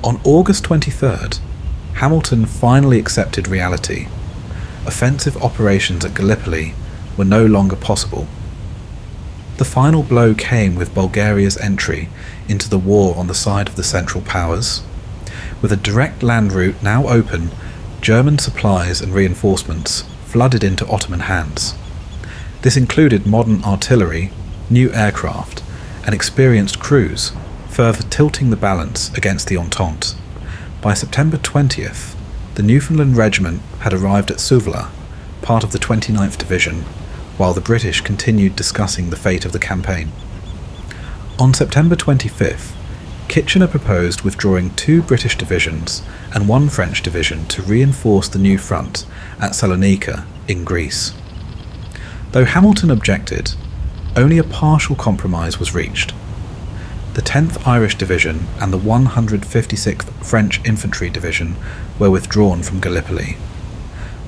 On August 23rd, Hamilton finally accepted reality. Offensive operations at Gallipoli were no longer possible. The final blow came with Bulgaria's entry into the war on the side of the Central Powers. With a direct land route now open, German supplies and reinforcements flooded into Ottoman hands. This included modern artillery, new aircraft, and experienced crews, further tilting the balance against the Entente. By September 20th, the Newfoundland Regiment had arrived at Suvla, part of the 29th Division, while the British continued discussing the fate of the campaign. On September 25th, Kitchener proposed withdrawing 2 British divisions and 1 French division to reinforce the new front at Salonika in Greece. Though Hamilton objected, only a partial compromise was reached. The 10th Irish Division and the 156th French Infantry Division were withdrawn from Gallipoli.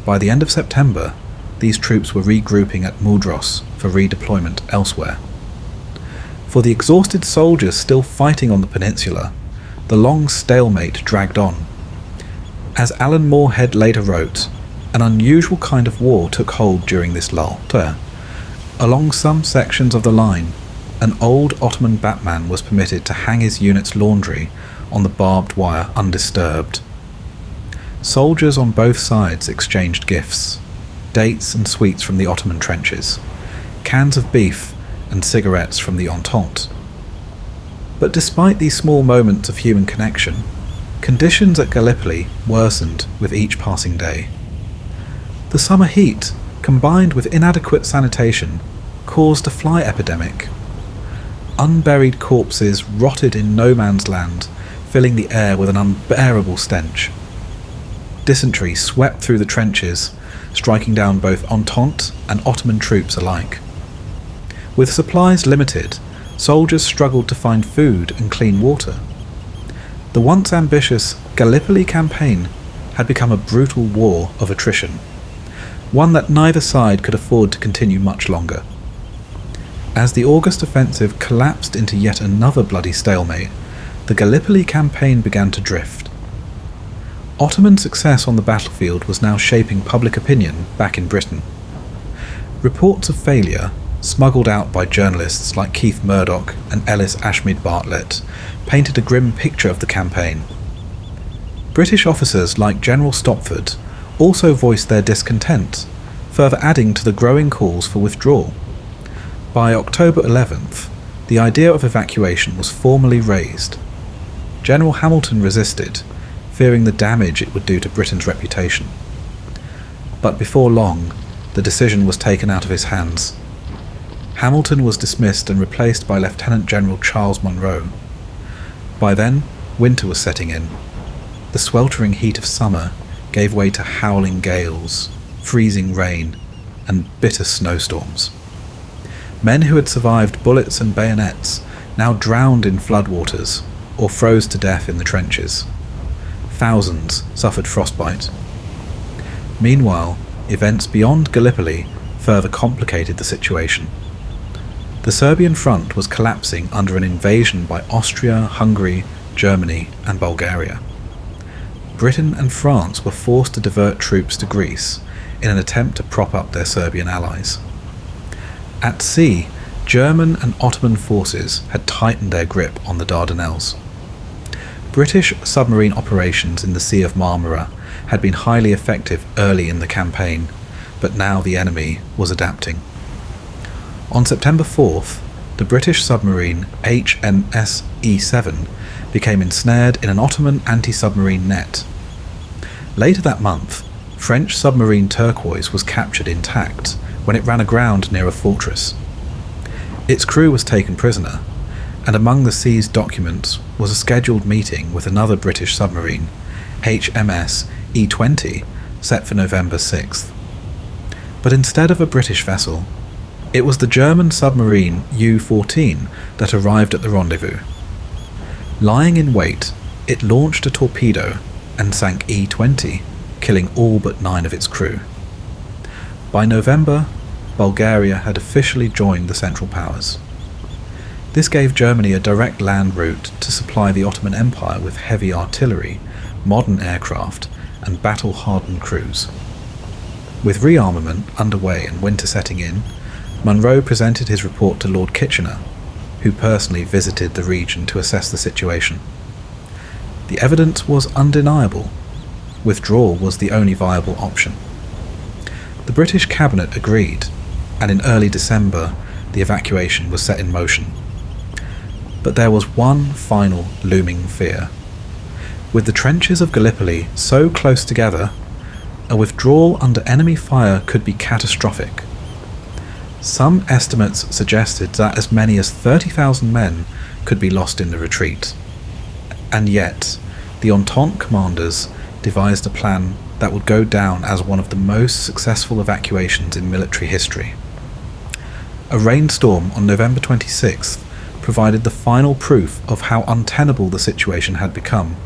By the end of September, these troops were regrouping at Mudros for redeployment elsewhere. For the exhausted soldiers still fighting on the peninsula, the long stalemate dragged on. As Alan Moorhead later wrote, an unusual kind of war took hold during this lull. Along some sections of the line, an old Ottoman batman was permitted to hang his unit's laundry on the barbed wire undisturbed. Soldiers on both sides exchanged gifts, dates and sweets from the Ottoman trenches, cans of beef and cigarettes from the Entente. But despite these small moments of human connection, conditions at Gallipoli worsened with each passing day. The summer heat, combined with inadequate sanitation, caused a fly epidemic. Unburied corpses rotted in no man's land, filling the air with an unbearable stench. Dysentery swept through the trenches, striking down both Entente and Ottoman troops alike. With supplies limited, soldiers struggled to find food and clean water. The once ambitious Gallipoli Campaign had become a brutal war of attrition, one that neither side could afford to continue much longer. As the August offensive collapsed into yet another bloody stalemate, the Gallipoli Campaign began to drift. Ottoman success on the battlefield was now shaping public opinion back in Britain. Reports of failure, smuggled out by journalists like Keith Murdoch and Ellis Ashmead Bartlett, painted a grim picture of the campaign. British officers like General Stopford also voiced their discontent, further adding to the growing calls for withdrawal. By October 11th, the idea of evacuation was formally raised. General Hamilton resisted, fearing the damage it would do to Britain's reputation. But before long, the decision was taken out of his hands. Hamilton was dismissed and replaced by Lieutenant General Charles Monro. By then, winter was setting in. The sweltering heat of summer gave way to howling gales, freezing rain, and bitter snowstorms. Men who had survived bullets and bayonets now drowned in floodwaters or froze to death in the trenches. Thousands suffered frostbite. Meanwhile, events beyond Gallipoli further complicated the situation. The Serbian front was collapsing under an invasion by Austria, Hungary, Germany, and Bulgaria. Britain and France were forced to divert troops to Greece in an attempt to prop up their Serbian allies. At sea, German and Ottoman forces had tightened their grip on the Dardanelles. British submarine operations in the Sea of Marmara had been highly effective early in the campaign, but now the enemy was adapting. On September 4th, the British submarine HMS E7 became ensnared in an Ottoman anti-submarine net. Later that month, French submarine Turquoise was captured intact when it ran aground near a fortress. Its crew was taken prisoner, and among the seized documents was a scheduled meeting with another British submarine, HMS E20, set for November 6th. But instead of a British vessel, it was the German submarine U-14 that arrived at the rendezvous. Lying in wait, it launched a torpedo and sank E20, killing all but 9 of its crew. By November, Bulgaria had officially joined the Central Powers. This gave Germany a direct land route to supply the Ottoman Empire with heavy artillery, modern aircraft, and battle-hardened crews. With rearmament underway and winter setting in, Monroe presented his report to Lord Kitchener, who personally visited the region to assess the situation. The evidence was undeniable. Withdrawal was the only viable option. The British cabinet agreed, and in early December the evacuation was set in motion. But there was one final looming fear. With the trenches of Gallipoli so close together, a withdrawal under enemy fire could be catastrophic. Some estimates suggested that as many as 30,000 men could be lost in the retreat. And yet, the Entente commanders devised a plan that would go down as one of the most successful evacuations in military history. A rainstorm on November 26th provided the final proof of how untenable the situation had become.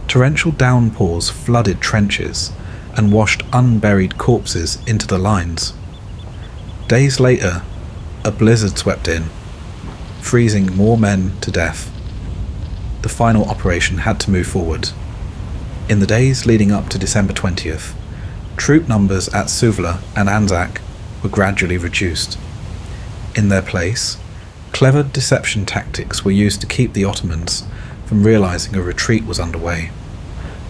Torrential downpours flooded trenches and washed unburied corpses into the lines. Days later, a blizzard swept in, freezing more men to death. The final operation had to move forward. In the days leading up to December 20th, troop numbers at Suvla and Anzac were gradually reduced. In their place, clever deception tactics were used to keep the Ottomans from realizing a retreat was underway.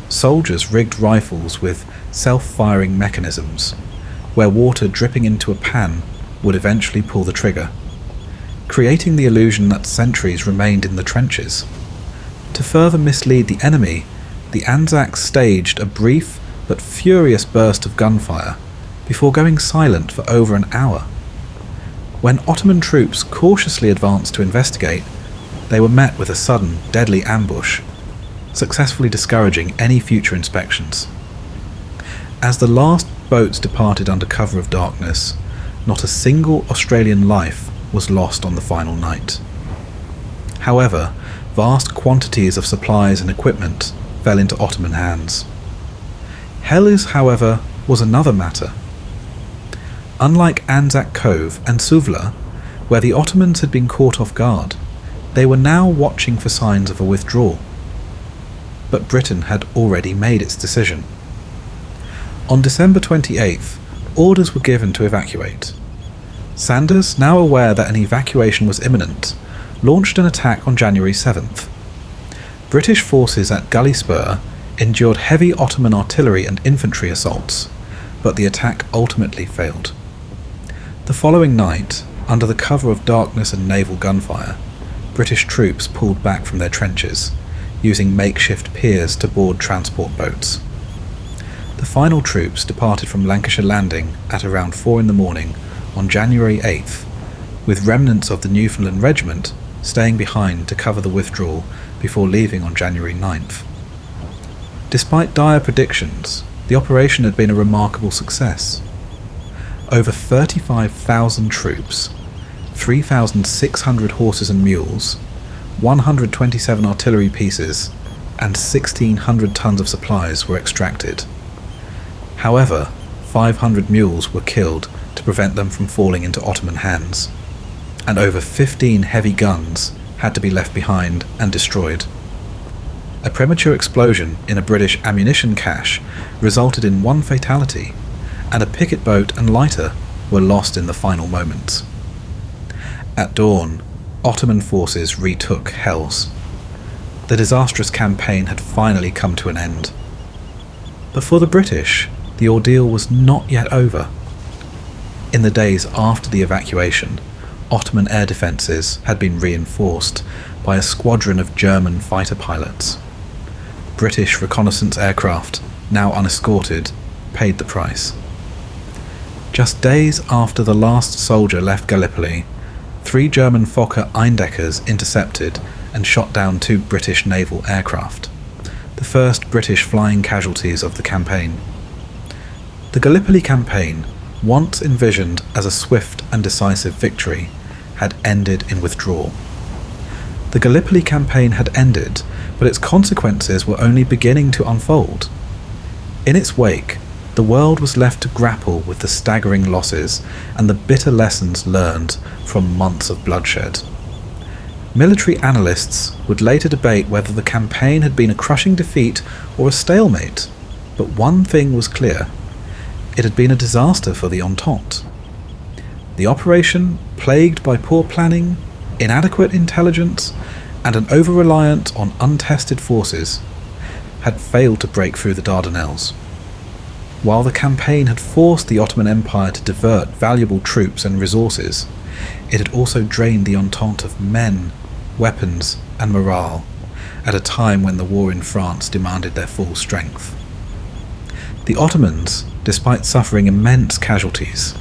Soldiers rigged rifles with self-firing mechanisms, where water dripping into a pan would eventually pull the trigger, creating the illusion that sentries remained in the trenches. To further mislead the enemy, the Anzacs staged a brief but furious burst of gunfire before going silent for over an hour. When Ottoman troops cautiously advanced to investigate, they were met with a sudden, deadly ambush, successfully discouraging any future inspections. As the last boats departed under cover of darkness, not a single Australian life was lost on the final night. However, vast quantities of supplies and equipment fell into Ottoman hands. Helles, however, was another matter. Unlike Anzac Cove and Suvla, where the Ottomans had been caught off guard, they were now watching for signs of a withdrawal. But Britain had already made its decision. On December 28th, orders were given to evacuate. Sanders, now aware that an evacuation was imminent, launched an attack on January 7th. British forces at Gully Spur endured heavy Ottoman artillery and infantry assaults, but the attack ultimately failed. The following night, under the cover of darkness and naval gunfire, British troops pulled back from their trenches, using makeshift piers to board transport boats. The final troops departed from Lancashire Landing at around 4 in the morning on January 8th, with remnants of the Newfoundland Regiment staying behind to cover the withdrawal before leaving on January 9th. Despite dire predictions, the operation had been a remarkable success. Over 35,000 troops, 3,600 horses and mules, 127 artillery pieces, and 1,600 tons of supplies were extracted. However, 500 mules were killed to prevent them from falling into Ottoman hands, and over 15 heavy guns had to be left behind and destroyed. A premature explosion in a British ammunition cache resulted in one fatality, and a picket boat and lighter were lost in the final moments. At dawn, Ottoman forces retook Hels. The disastrous campaign had finally come to an end. But for the British, the ordeal was not yet over. In the days after the evacuation, Ottoman air defences had been reinforced by a squadron of German fighter pilots. British reconnaissance aircraft, now unescorted, paid the price. Just days after the last soldier left Gallipoli, 3 German Fokker Eindeckers intercepted and shot down 2 British naval aircraft, the first British flying casualties of the campaign. The Gallipoli Campaign, once envisioned as a swift and decisive victory, had ended in withdrawal. The Gallipoli Campaign had ended, but its consequences were only beginning to unfold. In its wake, the world was left to grapple with the staggering losses and the bitter lessons learned from months of bloodshed. Military analysts would later debate whether the campaign had been a crushing defeat or a stalemate, but one thing was clear: it had been a disaster for the Entente. The operation, plagued by poor planning, inadequate intelligence, and an over-reliance on untested forces, had failed to break through the Dardanelles. While the campaign had forced the Ottoman Empire to divert valuable troops and resources, it had also drained the Entente of men, weapons, and morale, at a time when the war in France demanded their full strength. The Ottomans, despite suffering immense casualties,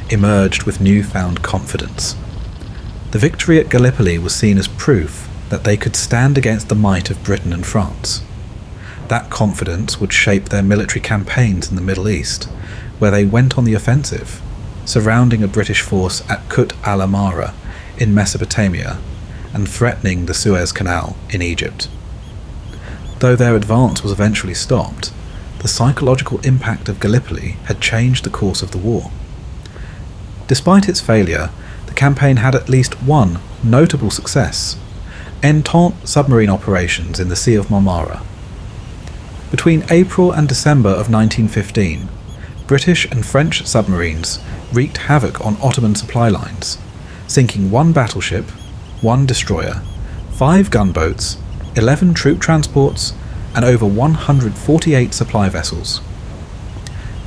emerged with newfound confidence. The victory at Gallipoli was seen as proof that they could stand against the might of Britain and France. That confidence would shape their military campaigns in the Middle East, where they went on the offensive, surrounding a British force at Kut al-Amara in Mesopotamia and threatening the Suez Canal in Egypt. Though their advance was eventually stopped, the psychological impact of Gallipoli had changed the course of the war. Despite its failure, the campaign had at least one notable success: Entente submarine operations in the Sea of Marmara. Between April and December of 1915, British and French submarines wreaked havoc on Ottoman supply lines, sinking 1 battleship, 1 destroyer, 5 gunboats, 11 troop transports, and over 148 supply vessels.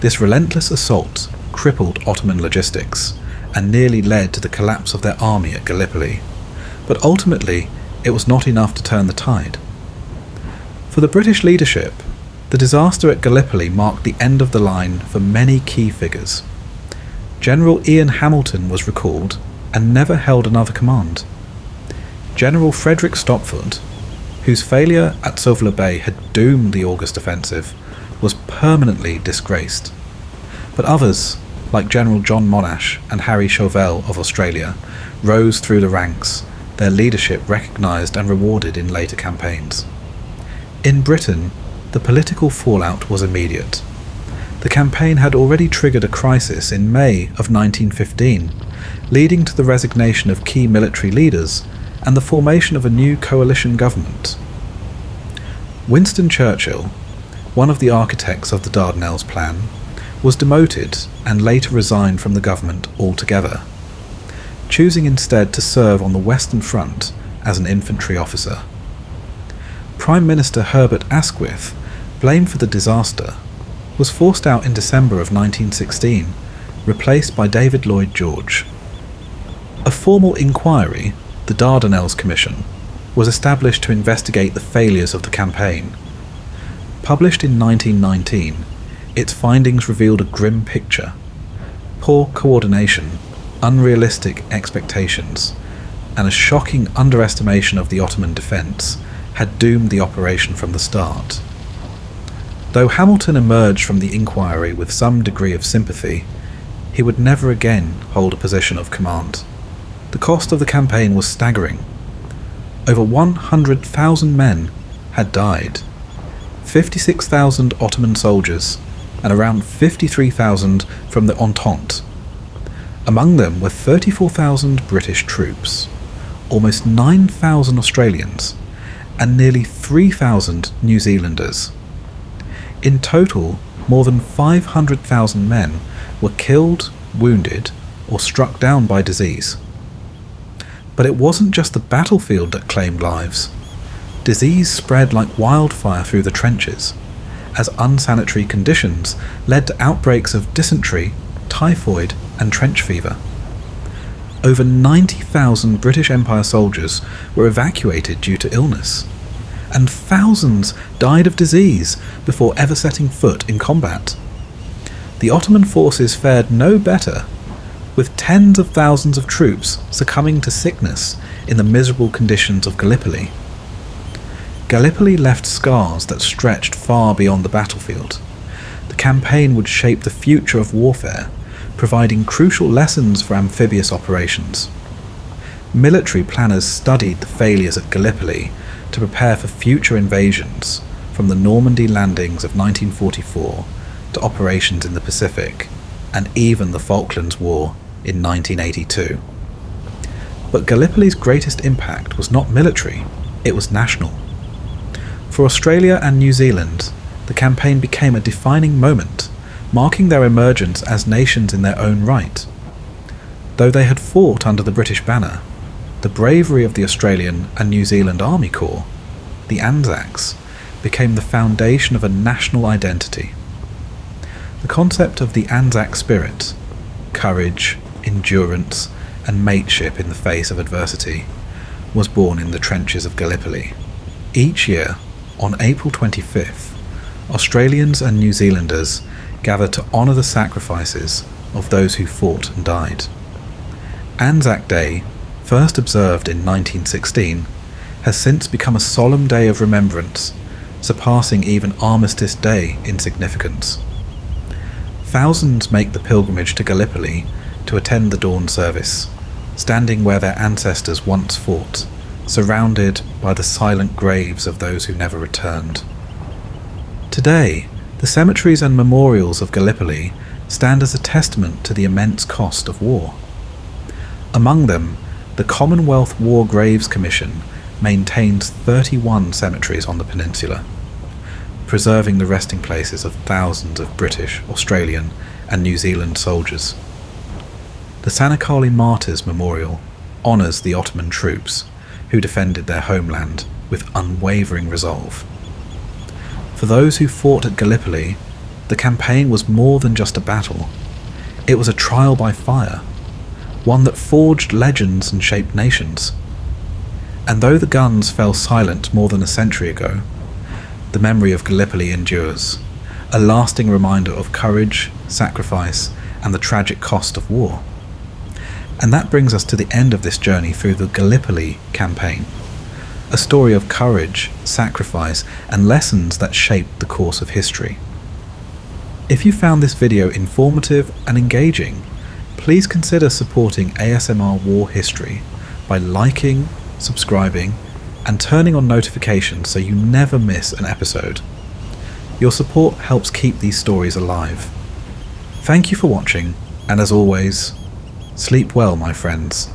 This relentless assault crippled Ottoman logistics and nearly led to the collapse of their army at Gallipoli, but ultimately it was not enough to turn the tide. For the British leadership, the disaster at Gallipoli marked the end of the line for many key figures. General Ian Hamilton was recalled and never held another command. General Frederick Stopford, whose failure at Suvla Bay had doomed the August offensive, was permanently disgraced. But others, like General John Monash and Harry Chauvel of Australia, rose through the ranks, their leadership recognised and rewarded in later campaigns. In Britain, the political fallout was immediate. The campaign had already triggered a crisis in May of 1915, leading to the resignation of key military leaders and the formation of a new coalition government. Winston Churchill, one of the architects of the Dardanelles Plan, was demoted and later resigned from the government altogether, choosing instead to serve on the Western Front as an infantry officer. Prime Minister Herbert Asquith, blamed for the disaster, was forced out in December of 1916, replaced by David Lloyd George. A formal inquiry, the Dardanelles Commission, was established to investigate the failures of the campaign. Published in 1919, its findings revealed a grim picture: poor coordination, unrealistic expectations, and a shocking underestimation of the Ottoman defence had doomed the operation from the start. Though Hamilton emerged from the inquiry with some degree of sympathy, he would never again hold a position of command. The cost of the campaign was staggering. Over 100,000 men had died, 56,000 Ottoman soldiers, and around 53,000 from the Entente. Among them were 34,000 British troops, almost 9,000 Australians, and nearly 3,000 New Zealanders. In total, more than 500,000 men were killed, wounded, or struck down by disease. But it wasn't just the battlefield that claimed lives. Disease spread like wildfire through the trenches, as unsanitary conditions led to outbreaks of dysentery, typhoid, and trench fever. Over 90,000 British Empire soldiers were evacuated due to illness, and thousands died of disease before ever setting foot in combat. The Ottoman forces fared no better, with tens of thousands of troops succumbing to sickness in the miserable conditions of Gallipoli. Gallipoli left scars that stretched far beyond the battlefield. The campaign would shape the future of warfare, providing crucial lessons for amphibious operations. Military planners studied the failures at Gallipoli to prepare for future invasions, from the Normandy landings of 1944 to operations in the Pacific, and even the Falklands War in 1982. But Gallipoli's greatest impact was not military, it was national. For Australia and New Zealand, the campaign became a defining moment, marking their emergence as nations in their own right. Though they had fought under the British banner, the bravery of the Australian and New Zealand Army Corps, the Anzacs, became the foundation of a national identity. The concept of the Anzac spirit, courage, endurance, and mateship in the face of adversity, was born in the trenches of Gallipoli. Each year, on April 25th, Australians and New Zealanders gathered to honour the sacrifices of those who fought and died. Anzac Day, first observed in 1916, has since become a solemn day of remembrance, surpassing even Armistice Day in significance. Thousands make the pilgrimage to Gallipoli to attend the dawn service, standing where their ancestors once fought, surrounded by the silent graves of those who never returned. Today, the cemeteries and memorials of Gallipoli stand as a testament to the immense cost of war. Among them, the Commonwealth War Graves Commission maintains 31 cemeteries on the peninsula, preserving the resting places of thousands of British, Australian, and New Zealand soldiers. The Sanakali Martyrs Memorial honours the Ottoman troops who defended their homeland with unwavering resolve. For those who fought at Gallipoli, the campaign was more than just a battle. It was a trial by fire, one that forged legends and shaped nations. And though the guns fell silent more than a century ago, the memory of Gallipoli endures, a lasting reminder of courage, sacrifice, and the tragic cost of war. And that brings us to the end of this journey through the Gallipoli Campaign, a story of courage, sacrifice, and lessons that shaped the course of history. If you found this video informative and engaging, please consider supporting ASMR War History by liking, subscribing, and turning on notifications so you never miss an episode. Your support helps keep these stories alive. Thank you for watching, and as always, sleep well, my friends.